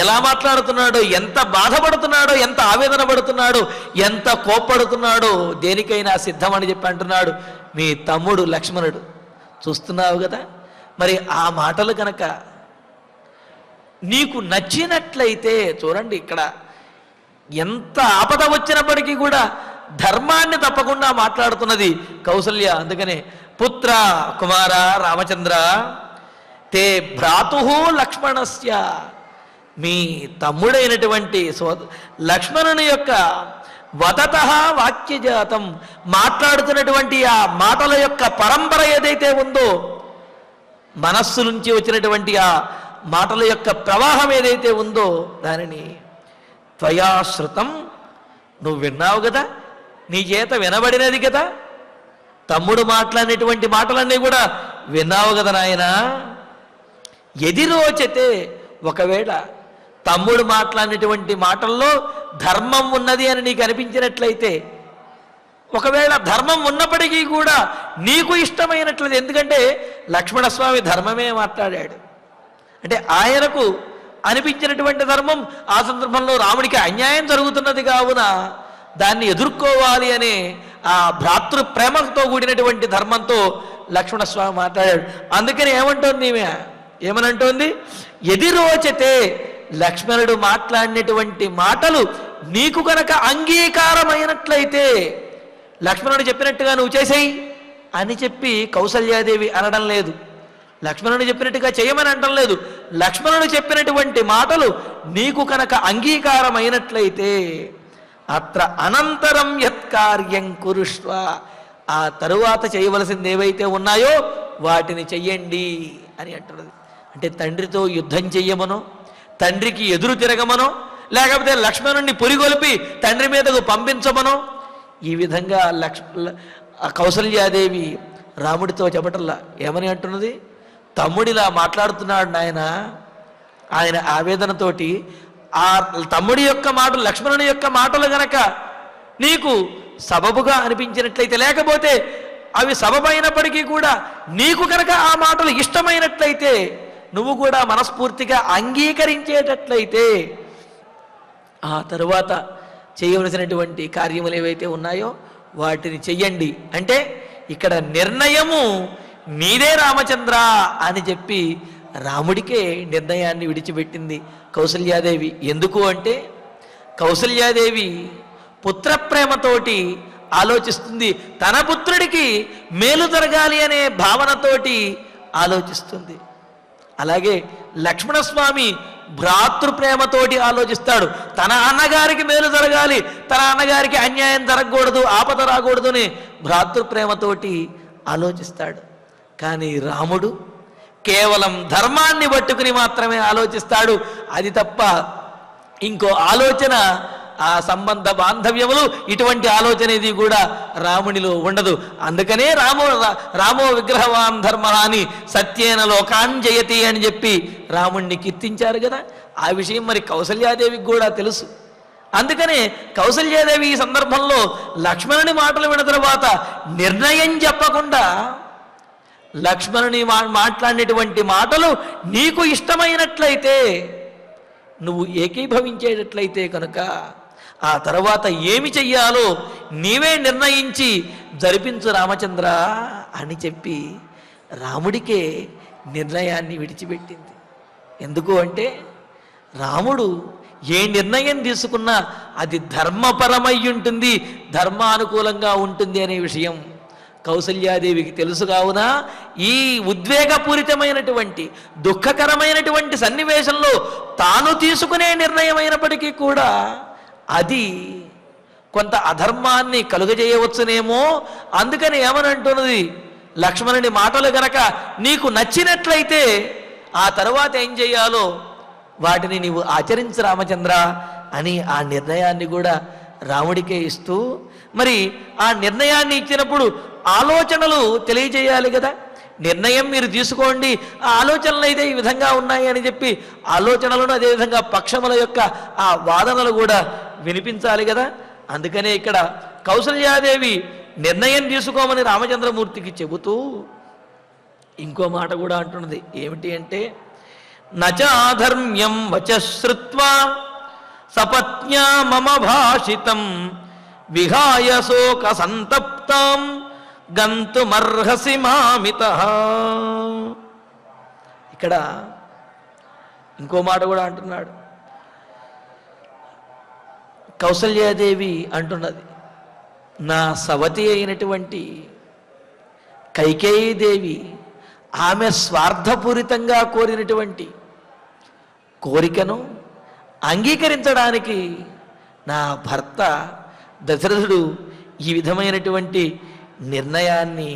ఎలా మాట్లాడుతున్నాడో, ఎంత బాధపడుతున్నాడో, ఎంత ఆవేదన పడుతున్నాడో, ఎంత కోప్పడుతున్నాడో, దేనికైనా సిద్ధమని చెప్పి అంటున్నాడు మీ తమ్ముడు లక్ష్మణుడు. చూస్తున్నావు కదా. మరి ఆ మాటలు కనుక నీకు నచ్చినట్లయితే, చూడండి ఇక్కడ ఎంత ఆపద వచ్చినప్పటికీ కూడా ధర్మాన్ని తప్పకుండా మాట్లాడుతున్నది కౌసల్య. అందుకనే పుత్ర కుమార రామచంద్ర తే భ్రాతు లక్ష్మణస్య, మీ తమ్ముడైనటువంటి లక్ష్మణుని యొక్క వదత వాక్యజాతం, మాట్లాడుతున్నటువంటి ఆ మాటల యొక్క పరంపర ఏదైతే ఉందో, మనస్సు నుంచి వచ్చినటువంటి ఆ మాటల యొక్క ప్రవాహం ఏదైతే ఉందో, దానిని త్వయాశ్రుతం, నువ్వు విన్నావు కదా, నీ చేత వినబడినది కదా, తమ్ముడు మాట్లాడినటువంటి మాటలన్నీ కూడా విన్నావు కదా నాయనా. ఎదిరోచతే, ఒకవేళ తమ్ముడు మాట్లాడినటువంటి మాటల్లో ధర్మం ఉన్నది అని నీకు అనిపించినట్లయితే, ఒకవేళ ధర్మం ఉన్నప్పటికీ కూడా నీకు ఇష్టమైనట్లయితే, ఎందుకంటే లక్ష్మణస్వామి ధర్మమే మాట్లాడాడు అంటే ఆయనకు అనిపించినటువంటి ధర్మం, ఆ సందర్భంలో రాముడికి అన్యాయం జరుగుతున్నది కావున దాన్ని ఎదుర్కోవాలి అనే ఆ భ్రాతృ ప్రేమతో కూడినటువంటి ధర్మంతో లక్ష్మణస్వామి మాట్లాడాడు. అందుకని ఏమంటోంది ఈమె, ఏమనంటోంది, ఎదిరోచతే, లక్ష్మణుడు మాట్లాడినటువంటి మాటలు నీకు కనుక అంగీకారమైనట్లయితే, లక్ష్మణుడు చెప్పినట్టుగా నువ్వు చేసేయి అని చెప్పి కౌసల్యాదేవి అనడం లేదు, లక్ష్మణుడు చెప్పినట్టుగా చేయమని అనడం లేదు. లక్ష్మణుడు చెప్పినటువంటి మాటలు నీకు కనుక అంగీకారమైనట్లయితే, అత్ర అనంతరం యత్కార్యం కురుష్వ, ఆ తరువాత చేయవలసింది ఏవైతే ఉన్నాయో వాటిని చెయ్యండి అని అంటున్నది. అంటే తండ్రితో యుద్ధం చెయ్యమనో, తండ్రికి ఎదురు తిరగమనో, లేకపోతే లక్ష్మణుడిని పురిగొల్పి తండ్రి మీదకు పంపించమనో, ఈ విధంగా కౌసల్యాదేవి రాముడితో చెప్పటల్లా ఏమని అంటున్నది, తమ్ముడిలా మాట్లాడుతున్నాడు నాయన, ఆయన ఆవేదనతోటి ఆ తమ్ముడి యొక్క మాటలు, లక్ష్మణుని యొక్క మాటలు గనక నీకు సబబుగా అనిపించినట్లయితే, లేకపోతే అవి సబబైనప్పటికీ కూడా నీకు కనుక ఆ మాటలు ఇష్టమైనట్లయితే, నువ్వు కూడా మనస్ఫూర్తిగా అంగీకరించేటట్లయితే, ఆ తరువాత చేయవలసినటువంటి కార్యములు ఏవైతే ఉన్నాయో వాటిని చెయ్యండి. అంటే ఇక్కడ నిర్ణయము నీదే రామచంద్ర అని చెప్పి రాముడికే నిర్ణయాన్ని విడిచిపెట్టింది కౌసల్యాదేవి. ఎందుకు అంటే కౌసల్యాదేవి పుత్రప్రేమతోటి ఆలోచిస్తుంది, తన పుత్రుడికి మేలు జరగాలి అనే భావనతోటి ఆలోచిస్తుంది. అలాగే లక్ష్మణస్వామి భ్రాతృప్రేమతోటి ఆలోచిస్తాడు, తన అన్నగారికి మేలు జరగాలి, తన అన్నగారికి అన్యాయం జరగకూడదు, ఆపద రాకూడదు అని భ్రాతృప్రేమతోటి ఆలోచిస్తాడు. కానీ రాముడు కేవలం ధర్మాన్ని పట్టుకుని మాత్రమే ఆలోచిస్తాడు. అది తప్ప ఇంకో ఆలోచన, ఆ సంబంధ బాంధవ్యములు, ఇటువంటి ఆలోచన ఇది కూడా రామునిలో ఉండదు. అందుకనే రామో విగ్రహవాన్ ధర్మ అని సత్యేన లోకాంజయతి అని చెప్పి రాముణ్ణి కీర్తించారు కదా. ఆ విషయం మరి కౌసల్యాదేవికి కూడా తెలుసు. అందుకనే కౌసల్యాదేవి ఈ సందర్భంలో లక్ష్మణుని మాటలు విన్న తర్వాత నిర్ణయం చెప్పకుండా, లక్ష్మణుని మాట్లాడినటువంటి మాటలు నీకు ఇష్టమైనట్లయితే, నువ్వు ఏకీభవించేటట్లయితే కనుక ఆ తర్వాత ఏమి చెయ్యాలో నీవే నిర్ణయించి జరిపించు రామచంద్ర అని చెప్పి రాముడికే నిర్ణయాన్ని విడిచిపెట్టింది. ఎందుకు అంటే రాముడు ఏ నిర్ణయం తీసుకున్నా అది ధర్మపరమై ఉంటుంది, ధర్మానుకూలంగా ఉంటుంది అనే విషయం కౌసల్యాదేవికి తెలుసు. కావున ఈ ఉద్వేగపూరితమైనటువంటి దుఃఖకరమైనటువంటి సన్నివేశంలో తాను తీసుకునే నిర్ణయం అయినప్పటికీ కూడా అది కొంత అధర్మాన్ని కలుగజేయవచ్చునేమో. అందుకని ఏమనంటున్నది, లక్ష్మణుని మాటలు గనక నీకు నచ్చినట్లయితే ఆ తరువాత ఏం చేయాలో వాటిని నీవు ఆచరించు రామచంద్ర అని ఆ నిర్ణయాన్ని కూడా రాముడికే ఇస్తూ, మరి ఆ నిర్ణయాన్ని ఇచ్చినప్పుడు ఆలోచనలు తెలియజేయాలి కదా. నిర్ణయం మీరు తీసుకోండి, ఆ ఆలోచనలు అయితే ఈ విధంగా ఉన్నాయి అని చెప్పి ఆలోచనలను అదేవిధంగా పక్షముల యొక్క ఆ వాదనలు కూడా వినిపించాలి కదా. అందుకనే ఇక్కడ కౌసల్యాదేవి నిర్ణయం తీసుకోమని రామచంద్రమూర్తికి చెబుతూ ఇంకో మాట కూడా అంటున్నది. ఏమిటి అంటే, నచాధర్మ్యం వచశ్రుత్వా సపత్న్యా మమ భాషితం విహాయ శోక సంతప్తాం గంతుమర్హసి మామితః. ఇక్కడ ఇంకో మాట కూడా అంటున్నాడు. కౌసల్యాదేవి అంటున్నది, నా సవతి అయినటువంటి కైకేయీదేవి ఆమె స్వార్థపూరితంగా కోరినటువంటి కోరికను అంగీకరించడానికి నా భర్త దశరథుడు ఈ విధమైనటువంటి నిర్ణయాన్ని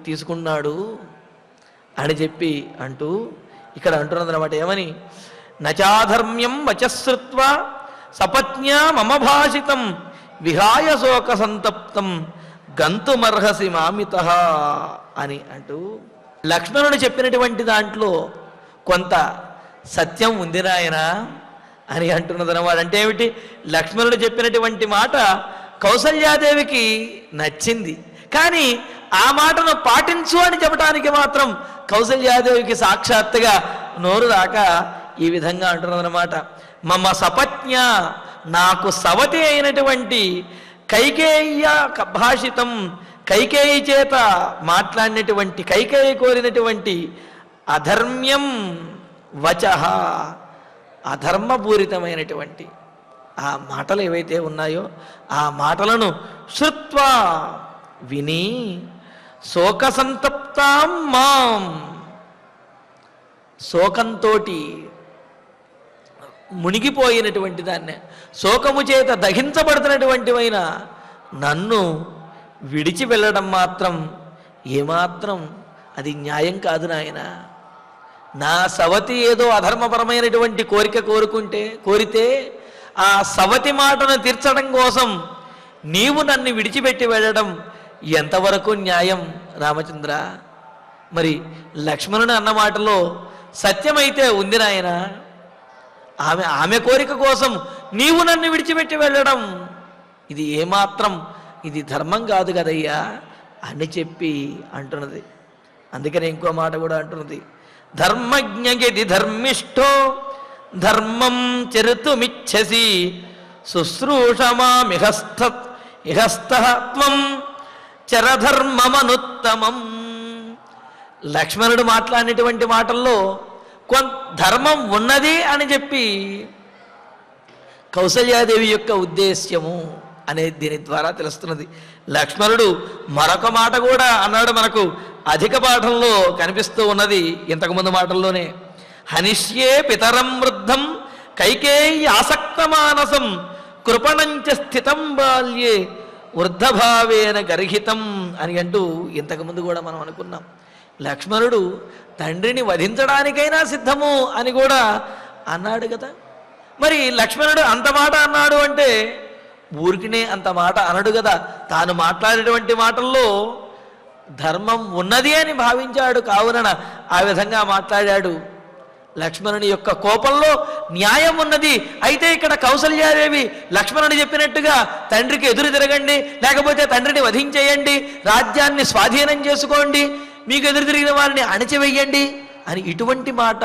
తీసుకున్నాడు అని చెప్పి అంటూ ఇక్కడ అంటున్నదన్నమాట. ఏమని? నచాధర్మ్యం వచశ్రుత్వ సపత్న్యా మమ భాషితం విహాయ శోక సంతప్తం గంతుమర్హసి మామితః అని అంటూ లక్ష్మణుడు చెప్పినటువంటి దాంట్లో కొంత సత్యం ఉంది నాయన అని అంటున్నదన్నమాట. అంటే ఏమిటి? లక్ష్మణుడు చెప్పినటువంటి మాట కౌసల్యాదేవికి నచ్చింది, కానీ ఆ మాటను పాటించు అని చెప్పడానికి మాత్రం కౌసల్యాదేవికి సాక్షాత్తుగా నోరు దాకా ఈ విధంగా అంటున్నదన్నమాట. మమ సపత్న్య, నాకు సవతి అయినటువంటి కైకేయ భాషితం, కైకేయి చేత మాట్లాడినటువంటి, కైకేయి కోరినటువంటి అధర్మ్యం వచః, అధర్మపూరితమైనటువంటి ఆ మాటలు ఏవైతే ఉన్నాయో ఆ మాటలను శ్రుత్వా విని శోక సంతప్తాం మాం, శోకంతో మునిగిపోయినటువంటి దాన్ని, శోకము చేత దహించబడుతున్నటువంటివైన నన్ను విడిచి వెళ్ళడం మాత్రం ఏమాత్రం అది న్యాయం కాదు నాయన. నా సవతి ఏదో అధర్మపరమైనటువంటి కోరిక కోరితే ఆ సవతి మాటను తీర్చడం కోసం నీవు నన్ను విడిచిపెట్టి వెళ్ళడం ఎంతవరకు న్యాయం రామచంద్ర? మరి లక్ష్మణుని అన్న మాటలో సత్యమైతే ఉంది నాయన. ఆమె కోరిక కోసం నీవు నన్ను విడిచిపెట్టి వెళ్ళడం ఇది ఏమాత్రం ఇది ధర్మం కాదు కదయ్యా అని చెప్పి అంటున్నది. అందుకని ఇంకో మాట కూడా అంటున్నది, ధర్మజ్ఞగిది ధర్మిష్ఠో ధర్మం చరితుమిచ్చసి శుశ్రూషమామిహస్థత్వం చరధర్మమనుత్తమం. లక్ష్మణుడు మాట్లాడినటువంటి మాటల్లో కొంత ధర్మం ఉన్నది అని చెప్పి కౌసల్యాదేవి యొక్క ఉద్దేశ్యము అనేది దీని ద్వారా తెలుస్తున్నది. లక్ష్మణుడు మరొక మాట కూడా అన్నాడు, మనకు అధిక పాఠంలో కనిపిస్తూ ఉన్నది ఇంతకుముందు మాటల్లోనే. హనిష్యే పితరం వృద్ధం కైకేయి ఆసక్త మానసం కృపణంచ స్థితం బాల్యే వృద్ధభావేన గర్హితం అని అంటూ ఇంతకుముందు కూడా మనం అనుకున్నాం. లక్ష్మణుడు తండ్రిని వధించడానికైనా సిద్ధము అని కూడా అన్నాడు కదా. మరి లక్ష్మణుడు అంత మాట అన్నాడు అంటే ఊరికినే అంత మాట అనడు కదా. తాను మాట్లాడేటువంటి మాటల్లో ధర్మం ఉన్నది అని భావించాడు, కావున ఆ విధంగా మాట్లాడాడు. లక్ష్మణుని యొక్క కోపంలో న్యాయం ఉన్నది. అయితే ఇక్కడ కౌసల్యాదేవి లక్ష్మణుడు చెప్పినట్టుగా తండ్రికి ఎదురు తిరగండి, లేకపోతే తండ్రిని వధించేయండి, రాజ్యాన్ని స్వాధీనం చేసుకోండి, మీకు ఎదురు తిరిగిన వారిని అణచివేయండి అని ఇటువంటి మాట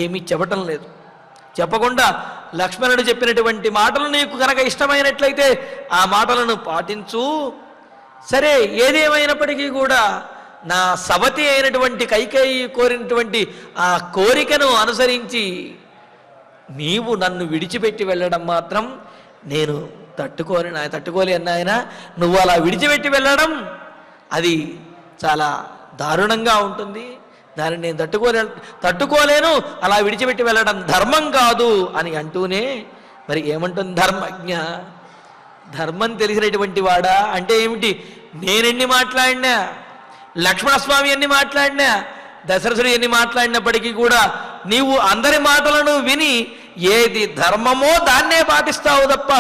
ఏమీ చెప్పటం లేదు. చెప్పకుండా లక్ష్మణుడు చెప్పినటువంటి మాటలు నీకు కనుక ఇష్టమైనట్లయితే ఆ మాటలను పాటించు. సరే, ఏదేమైనప్పటికీ కూడా నా సవతి అయినటువంటి కైకేయి కోరినటువంటి ఆ కోరికను అనుసరించి నీవు నన్ను విడిచిపెట్టి వెళ్ళడం మాత్రం నేను తట్టుకోలేను ఆయన. నువ్వు అలా విడిచిపెట్టి వెళ్ళడం అది చాలా దారుణంగా ఉంటుంది, దాన్ని నేను తట్టుకోలేను, అలా విడిచిపెట్టి వెళ్ళడం ధర్మం కాదు అని అంటూనే మరి ఏమంటుంది? ధర్మజ్ఞ, ధర్మం తెలిసినటువంటి వాడా అంటే ఏమిటి? నేనెన్ని మాట్లాడినా, లక్ష్మణస్వామి ఎన్ని మాట్లాడినా, దశరథుడు ఎన్ని మాట్లాడినప్పటికీ కూడా నీవు అందరి మాటలను విని ఏది ధర్మమో దాన్నే పాటిస్తావు తప్ప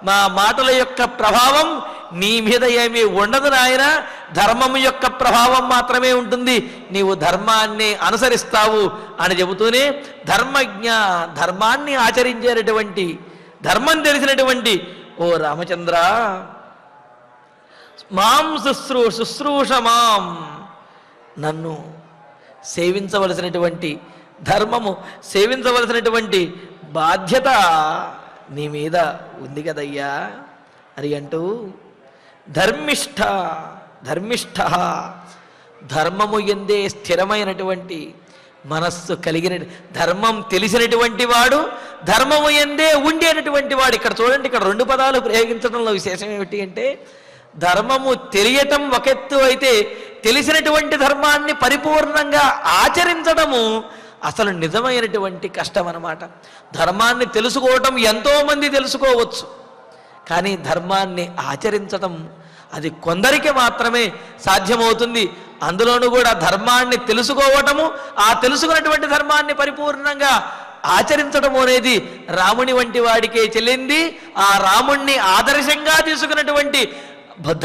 మా మాటల యొక్క ప్రభావం నీ మీద ఏమీ ఉండదు నాయన, ధర్మము యొక్క ప్రభావం మాత్రమే ఉంటుంది, నీవు ధర్మాన్ని అనుసరిస్తావు అని చెబుతూనే ధర్మజ్ఞ, ధర్మాన్ని ఆచరించేటటువంటి, ధర్మం తెలిసినటువంటి ఓ రామచంద్ర, మాం శుశ్రూష మాం, నన్ను సేవించవలసినటువంటి ధర్మము, సేవించవలసినటువంటి బాధ్యత నీ మీద ఉంది కదయ్యా అని అంటూ ధర్మిష్ఠ ధర్మము ఎందే స్థిరమైనటువంటి మనస్సు కలిగిన, ధర్మం తెలిసినటువంటి వాడు, ధర్మము ఎందే ఉండేటటువంటి వాడు. ఇక్కడ చూడండి, ఇక్కడ రెండు పదాలు ప్రయోగించడంలో విశేషం ఏమిటి అంటే, ధర్మము తెలియటం ఒక ఎత్తు అయితే, తెలిసినటువంటి ధర్మాన్ని పరిపూర్ణంగా ఆచరించడము అసలు నిజమైనటువంటి కష్టం అన్నమాట. ధర్మాన్ని తెలుసుకోవటం ఎంతోమంది తెలుసుకోవచ్చు, కానీ ధర్మాన్ని ఆచరించటం అది కొందరికి మాత్రమే సాధ్యమవుతుంది. అందులోనూ కూడా ధర్మాన్ని తెలుసుకోవటము, ఆ తెలుసుకున్నటువంటి ధర్మాన్ని పరిపూర్ణంగా ఆచరించడం అనేది రాముని వంటి వాడికే చెల్లింది. ఆ రాముణ్ణి ఆదర్శంగా తీసుకున్నటువంటి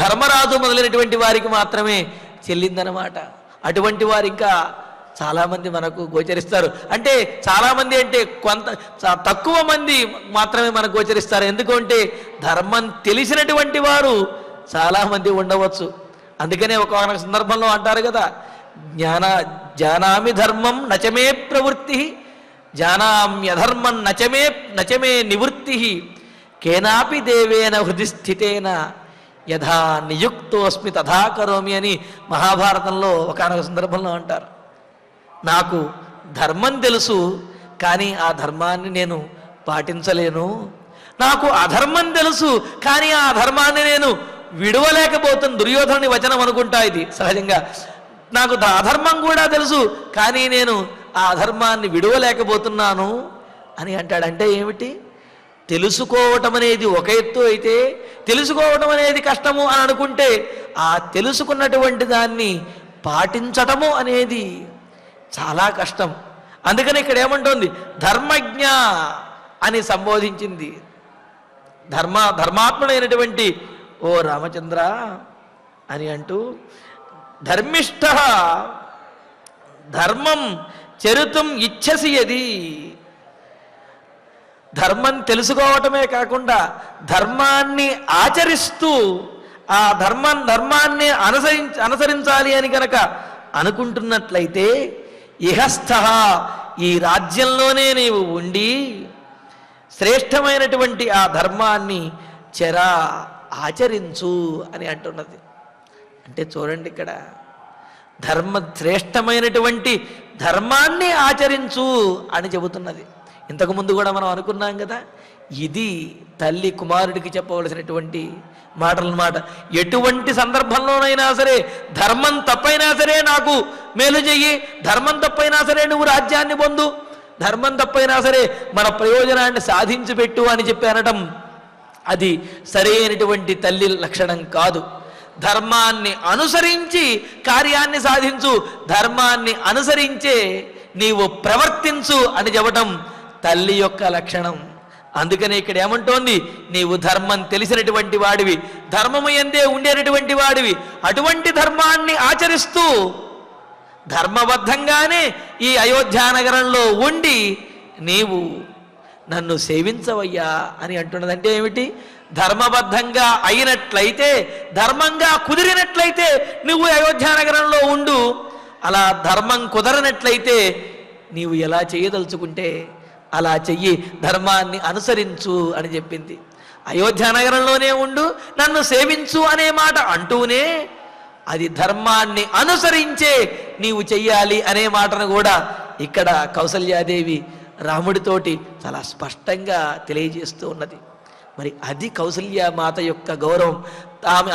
ధర్మరాజు మొదలైనటువంటి వారికి మాత్రమే చెల్లిందనమాట. అటువంటి వారు ఇంకా చాలామంది మనకు గోచరిస్తారు. అంటే చాలామంది అంటే కొంత తక్కువ మంది మాత్రమే మనకు గోచరిస్తారు. ఎందుకంటే ధర్మం తెలిసినటువంటి వారు చాలామంది ఉండవచ్చు. అందుకనే ఒక సందర్భంలో అంటారు కదా, జానామి ధర్మం నచమే ప్రవృత్తి, జానామ్యధర్మం నచమే నివృత్తి, కేనాపి దేవేన హృది స్థితేన యథా నియుక్తోస్మి తథా కరోమి అని మహాభారతంలో ఒకనొక సందర్భంలో అంటారు. నాకు ధర్మం తెలుసు, కానీ ఆ ధర్మాన్ని నేను పాటించలేను. నాకు అధర్మం తెలుసు, కానీ ఆ ధర్మాన్ని నేను విడవలేకపోతాను. దుర్యోధనుని వచనం అనుకుంటా ఇది సహజంగా. నాకు అధర్మం కూడా తెలుసు, కానీ నేను ఆ అధర్మాన్ని విడవలేకపోతున్నాను అని అంటాడు. అంటే ఏమిటి? తెలుసుకోవటం అనేది ఒక ఎత్తు అయితే, తెలుసుకోవటం అనేది కష్టము అని అనుకుంటే, ఆ తెలుసుకున్నటువంటి దాన్ని పాటించటము అనేది చాలా కష్టం. అందుకని ఇక్కడ ఏమంటోంది? ధర్మజ్ఞ అని సంబోధించింది. ధర్మాత్ముడైనటువంటి ఓ రామచంద్ర అని అంటూ, ధర్మిష్ఠ ధర్మం చరితం ఇచ్చసి యది, ధర్మం తెలుసుకోవటమే కాకుండా ధర్మాన్ని ఆచరిస్తూ ఆ ధర్మాన్ని అనుసరించాలి అని కనుక అనుకుంటున్నట్లయితే, ఇహస్థ ఈ రాజ్యంలోనే నీవు ఉండి శ్రేష్టమైనటువంటి ఆ ధర్మాన్ని ఆచరించు అని అంటున్నది. అంటే చూడండి, ఇక్కడ శ్రేష్టమైనటువంటి ధర్మాన్ని ఆచరించు అని చెబుతున్నది. ఇంతకుముందు కూడా మనం అనుకున్నాం కదా, ఇది తల్లి కుమారుడికి చెప్పవలసినటువంటి మాటలన్నమాట. ఎటువంటి సందర్భంలోనైనా సరే ధర్మం తప్పైనా సరే నాకు మేలు చెయ్యి, ధర్మం తప్పైనా సరే నువ్వు రాజ్యాన్ని పొందు, ధర్మం తప్పైనా సరే మన ప్రయోజనాన్ని సాధించి పెట్టు అని చెప్పి అనటం అది సరైనటువంటి తల్లి లక్షణం కాదు. ధర్మాన్ని అనుసరించి కార్యాన్ని సాధించు, ధర్మాన్ని అనుసరించే నీవు ప్రవర్తించు అని చెప్పటం తల్లి యొక్క లక్షణం. అందుకనే ఇక్కడ ఏమంటోంది? నీవు ధర్మం తెలిసినటువంటి వాడివి, ధర్మము యందే ఉండేటటువంటి వాడివి, అటువంటి ధర్మాన్ని ఆచరిస్తూ ధర్మబద్ధంగానే ఈ అయోధ్యానగరంలో ఉండి నీవు నన్ను సేవించవయ్యా అని అంటున్నది. అంటే ఏమిటి? ధర్మబద్ధంగా అయినట్లయితే, ధర్మంగా కుదిరినట్లయితే నువ్వు అయోధ్యానగరంలో ఉండు. అలా ధర్మం కుదరనట్లయితే నీవు ఎలా చేయదలుచుకుంటే అలా చెయ్యి, ధర్మాన్ని అనుసరించు అని చెప్పింది. అయోధ్యానగరంలోనే ఉండు, నన్ను సేవించు అనే మాట అంటూనే అది ధర్మాన్ని అనుసరించే నీవు చెయ్యాలి అనే మాటను కూడా ఇక్కడ కౌసల్యాదేవి రాముడితోటి చాలా స్పష్టంగా తెలియజేస్తూ ఉన్నది. మరి అది కౌసల్య మాత యొక్క గౌరవం,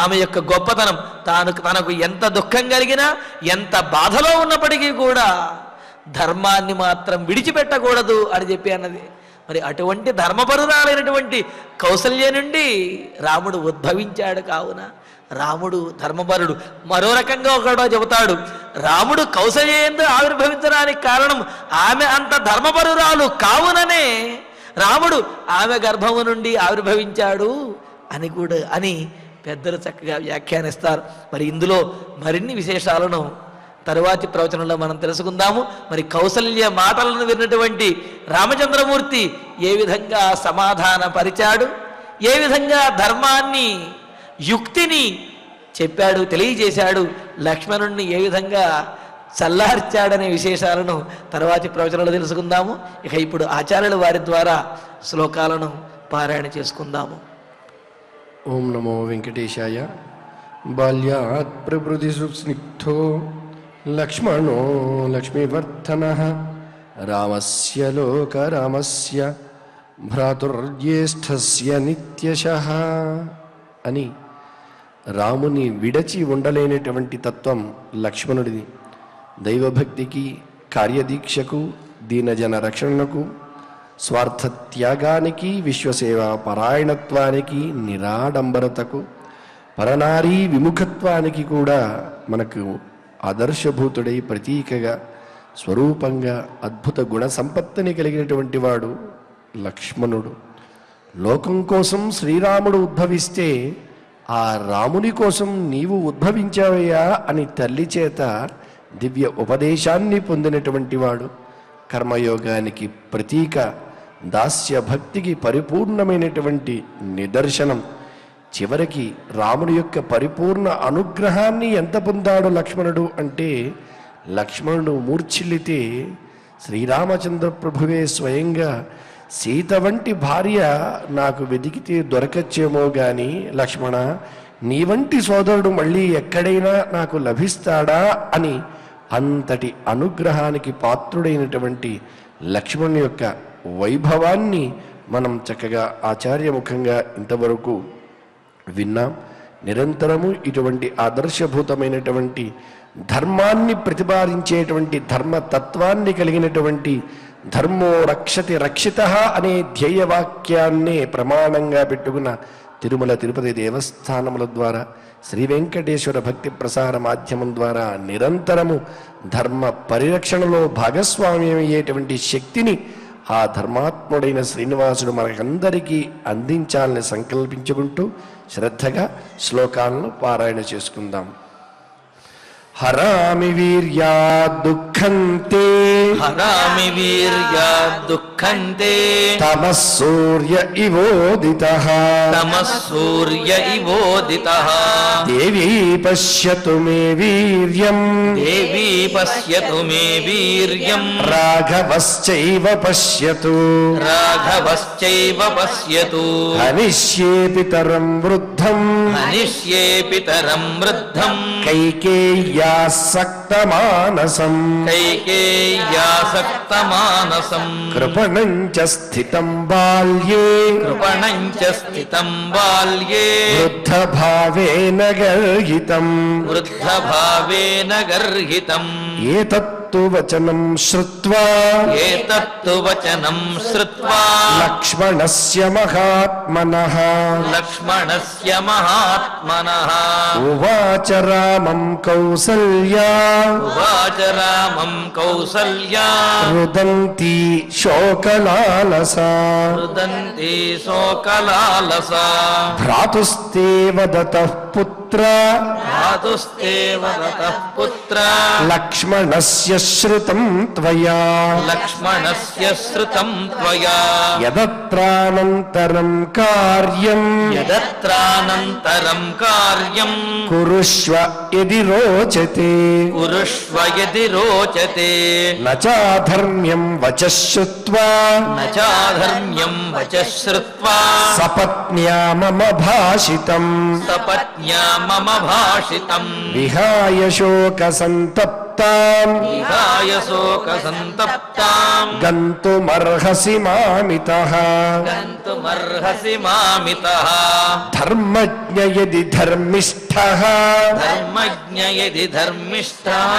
ఆమె యొక్క గొప్పతనం. తనకు ఎంత దుఃఖం కలిగినా, ఎంత బాధలో ఉన్నప్పటికీ కూడా ధర్మాన్ని మాత్రం విడిచిపెట్టకూడదు అని చెప్పి అన్నది. మరి అటువంటి ధర్మపరురాలైనటువంటి కౌసల్య నుండి రాముడు ఉద్భవించాడు. కావున రాముడు ధర్మపరుడు. మరో రకంగా ఒకడో చెబుతాడు, రాముడు కౌసల్య యందు ఆవిర్భవించడానికి కారణం ఆమె అంత ధర్మపరురాలు కావుననే రాముడు ఆమె గర్భము నుండి ఆవిర్భవించాడు అని పెద్దలు చక్కగా వ్యాఖ్యానిస్తారు. మరి ఇందులో మరిన్ని విశేషాలను తరువాతి ప్రవచనంలో మనం తెలుసుకుందాము. మరి కౌసల్య మాటలను విన్నటువంటి రామచంద్రమూర్తి ఏ విధంగా సమాధానపరిచాడు, ఏ విధంగా ధర్మాన్ని యుక్తిని చెప్పాడు, తెలియజేశాడు, లక్ష్మణుణ్ణి ఏ విధంగా చల్లార్చాడనే విశేషాలను తర్వాతి ప్రవచనంలో తెలుసుకుందాము. ఇక ఇప్పుడు ఆచార్యుల వారి ద్వారా శ్లోకాలను పారాయణ చేసుకుందాము. ఓం నమో వెంకటేశాయ. బాల్యాత్ ప్రభృతి సుస్నిగ్ధో లక్ష్మణో లక్ష్మీవర్ధనః రామస్య లోకరామస్య భ్రాతుర్జ్యేష్ఠస్య నిత్యశః అని రాముని విడచి ఉండలేనటువంటి తత్వం లక్ష్మణుడిది. దైవభక్తికి, కార్యదీక్షకు, దీనజన రక్షణకు, స్వార్థ త్యాగానికి, విశ్వసేవా పరాయణత్వానికి, నిరాడంబరతకు, పరనారీ విముఖత్వానికి కూడా మనకు ఆదర్శభూతుడై ప్రతీకగా, స్వరూపంగా అద్భుత గుణ సంపత్తిని కలిగినటువంటి వాడు లక్ష్మణుడు. లోకం కోసం శ్రీరాముడు ఉద్భవిస్తే ఆ రాముని కోసం నీవు ఉద్భవించావయ్యా అని తల్లి చేత దివ్య ఉపదేశాన్ని పొందినటువంటి వాడు. కర్మయోగానికి ప్రతీక, దాస్య భక్తికి పరిపూర్ణమైనటువంటి నిదర్శనం. చివరికి రాముని యొక్క పరిపూర్ణ అనుగ్రహాన్ని ఎంత పొందాడు లక్ష్మణుడు అంటే, లక్ష్మణుడు మూర్ఛిల్లితే శ్రీరామచంద్ర ప్రభువే స్వయంగా సీత వంటి భార్య నాకు వెతికితే దొరకచ్చేమో కానీ లక్ష్మణ, నీ వంటి సోదరుడు మళ్ళీ ఎక్కడైనా నాకు లభిస్తాడా అని అంతటి అనుగ్రహానికి పాత్రుడైనటువంటి లక్ష్మణుని యొక్క వైభవాన్ని మనం చక్కగా ఆచార్యముఖంగా ఇంతవరకు విన్నాం. నిరంతరము ఇటువంటి ఆదర్శభూతమైనటువంటి ధర్మాన్ని ప్రతిపాదించేటువంటి ధర్మతత్వాన్ని కలిగినటువంటి ధర్మో రక్షతి రక్షితః అనే ధ్యేయవాక్యాన్నే ప్రమాణంగా పెట్టుకున్న తిరుమల తిరుపతి దేవస్థానముల ద్వారా, శ్రీ వెంకటేశ్వర భక్తి ప్రసార మాధ్యమం ద్వారా నిరంతరము ధర్మ పరిరక్షణలో భాగస్వామ్యం అయ్యేటువంటి శక్తిని ఆ ధర్మాత్ముడైన శ్రీనివాసుడు మనకందరికీ అందించాలని సంకల్పించుకుంటూ శ్రద్ధగా శ్లోకాలను పారాయణ చేసుకుందాం. హరామి వీర్యా దుఃఖంతే, హరామి వీర్యా దుఃఖంతే, తమః సూర్య ఇవోదితః, తమః సూర్య ఇవోదితః, దేవీ పశ్యతు మే వీర్యం, దేవీ పశ్యతు మే వీర్యం, రాఘవశ్చైవ పశ్యతు, రాఘవశ్చైవ పశ్యతు, హనిష్యే పితరం వృద్ధం, హనిష్యే పితరం వృద్ధం, కైకేయ్యాసక్తమానసం, కైకేయ్యాసక్తమానసం, కృపణం చ స్థితం బాల్యే, కృపణం చ స్థితం బాల్యే, వృద్ధభావేన గర్హితం, వృద్ధభావేన గర్హితం, ఏతత్తు వచనం శ్రుత్వా, ఏతత్తు వచనం శ్రుత్వా, లక్ష్మణస్య మహాత్మనః, లక్ష్మణస్య మహాత్మనః, ఉవాచ రామం కౌసల్యా, ఉవాచ రామం కౌసల్యా, రుదంతి శోకలాలసా, రుదంతి శోకలాలసా, భ్రాతుస్తే వదతః పుత్ర, భ్రాతుస్తే వదతః పుత్ర, లక్ష్మణస్య శ్రుతం త్వయా, లక్ష్మణస్య శ్రుతం త్వయా, యదత్రానంతరం కార్యం, యదత్రానంతరం కార్యం, కురుష్వ యది రోచతే, కురుష్వ యది రోచతే, న చాధర్మ్యం వచః శ్రుత్వా, న చాధర్మ్యం వచః శ్రుత్వా, సపత్న్యా మమ భాషితం, సపత్న్యా మమ భాషితం, విహాయ శోక సంతప్తాం, విహాయ శోక సంతప్తాం, గంతుమర్హసి మామితః, గంతుమర్హసి మామితః, ధర్మజ్ఞ యది ధర్మిష్ఠః, ధర్మజ్ఞ యది ధర్మిష్ఠః,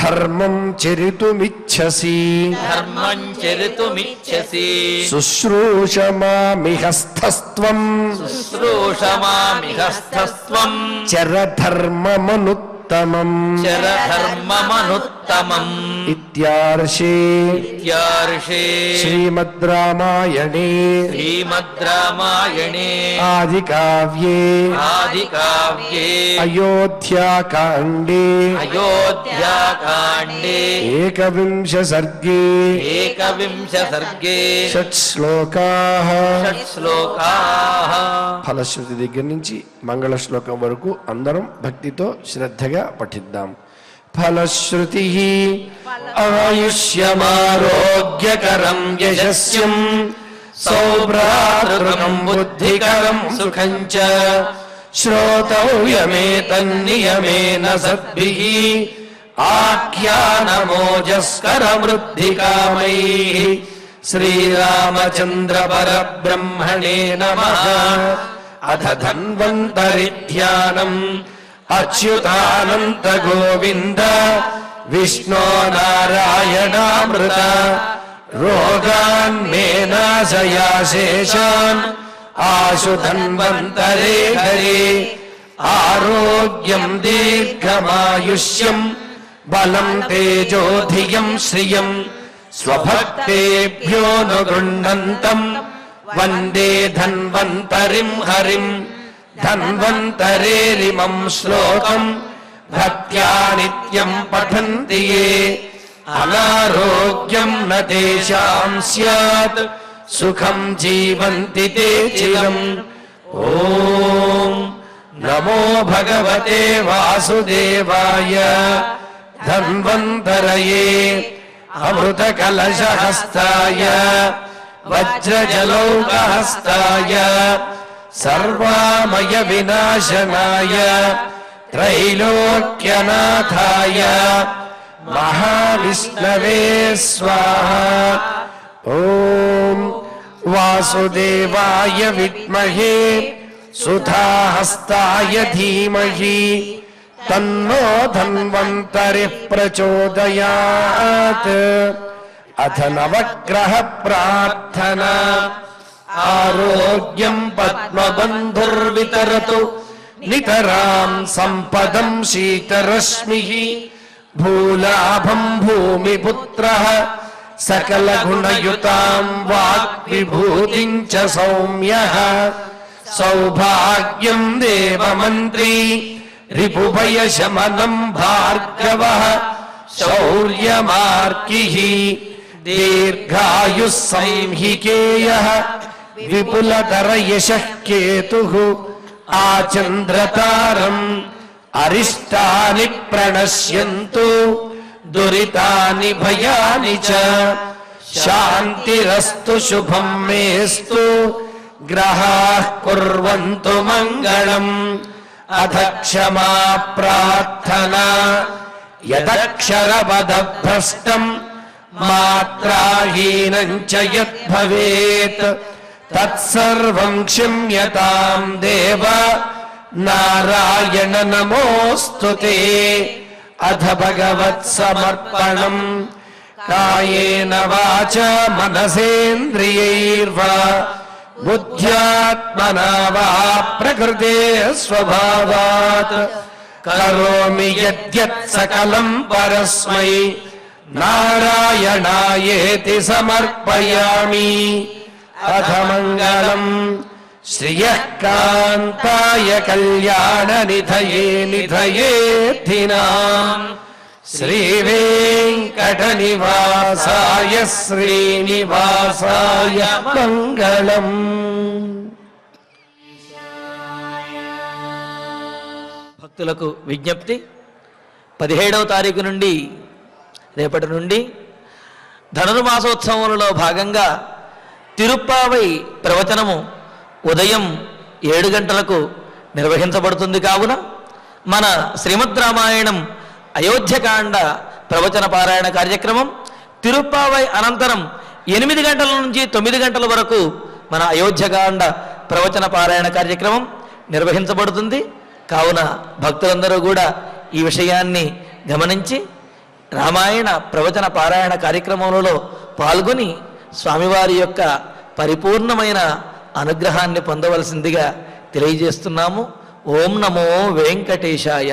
ధర్మం చరితుమిచ్ఛసి, ధర్మం చరితుమిచ్ఛసి, శుశ్రూష మామిహస్థస్త్వం, శుశ్రూషమామిహస్థస్త్వం, చరధర్మమనుత్తమం, చరధర్మమనుత్తమం, उत्तमम् इत्यार्षे श्रीमद् रामायणे आदिकाव्ये अयोध्याकाण्डे एकविंश सर्गे षट्श्लोकाः ఫలశ్రుతి దగ్గర నుంచి మంగళ శ్లోకం వరకు అందరం భక్తితో శ్రద్ధగా పఠిద్దాం. ఫలశ్రుతి ఆయుష్యమారోగ్యకరం యశస్యం సౌభ్రాతృకం బుద్ధికరం సుఖం చ శ్రోతవ్యమేతన్నియమేన సద్భిః ఆఖ్యానమోజస్కరవృద్ధికామైః శ్రీరామచంద్ర పరబ్రహ్మణే నమః. అథ ధన్వంతరి ధ్యానం అచ్యుతానంత గోవింద విష్ణో నారాయణామృత రోగాన్ మే నాశయాశేషాన్ ఆశు ధన్వంతరే హరే ఆరోగ్యం దీర్ఘమాయుష్యం బలం తేజోధియం శ్రియం స్వభక్తేభ్యో ను గృహ్ణంతం వందే ధన్వంతరిం హరిం. ధన్వంతరేరిమం శ్లోకం భక్త్యా నిత్యం పఠంతి యే అనారోగ్యం న తేషాం స్యాత్ సుఖం జీవంతి తే చిరం. ఓం నమో భగవతే వాసుదేవాయ. ధన్వంతరయే అమృతకలశహస్తాయ వజ్రజలౌకహస్తాయ సర్వామయ వినాశనాయ త్రైలోక్యనాథాయ మహావిష్ణవే స్వాహా. ఓం వాసుదేవాయ విద్మహే సుధాహస్తాయ ధీమహి తన్నో ధన్వంతరిః ప్రచోదయాత్. అథ నవగ్రహ ప్రార్థనా ఆరోగ్యం పద్మబంధుర్వితరతు నితరాం సంపదం శీతరశ్మిః భూలాభం భూమిపుత్రః సకల గుణయుతాం వాగ్విభూతిం చ సౌమ్యః సౌభాగ్యం దేవమంత్రీ రిపుభయశమనం భార్గవః శౌర్యమార్కిః దీర్ఘాయుః సంహికేయః విపులతర యశః కేతుః ఆచంద్రతారం అరిష్టాని ప్రణశ్యంతు దురితాని భయాని చ శాంతిరస్తు శుభం మేస్తు గ్రహాః కుర్వంతు మంగళం. అథ క్షమా ప్రార్థనా యదక్షరపదభ్రష్టం మాత్రాహీనం చ యద్భవేత్ తత్సర్వం క్షమ్యతాం దేవ నారాయణ నమోస్తుతే. అథ భగవత్ సమర్పణం కాయేన వాచా మనసేంద్రియైర్వా బుద్ధ్యాత్మనా వా ప్రకృతే స్వభావాత్ కరోమి యద్యత్ సకలం పరస్మై నారాయణాయేతి సమర్పయామి. అథ మంగళం శ్రియః కాంతాయ కళ్యాణ నిధయే నిధయేర్థినాం శ్రీవేంకటనివాసాయ శ్రీనివాసాయ మంగళం. భక్తులకు విజ్ఞప్తి, 17వ తారీఖు నుండి రేపటి నుండి ధనుర్మాసోత్సవంలో భాగంగా తిరుప్పావై ప్రవచనము ఉదయం 7 గంటలకు నిర్వహించబడుతుంది. కావున మన శ్రీమద్ రామాయణం అయోధ్యకాండ ప్రవచన పారాయణ కార్యక్రమం తిరుప్పావై అనంతరం 8 గంటల నుంచి 9 గంటల వరకు మన అయోధ్యకాండ ప్రవచన పారాయణ కార్యక్రమం నిర్వహించబడుతుంది. కావున భక్తులందరూ కూడా ఈ విషయాన్ని గమనించి రామాయణ ప్రవచన పారాయణ కార్యక్రమంలో పాల్గొని స్వామివారి యొక్క పరిపూర్ణమైన అనుగ్రహాన్ని పొందవలసిందిగా తెలియజేస్తున్నాము. ఓం నమో వెంకటేశాయ.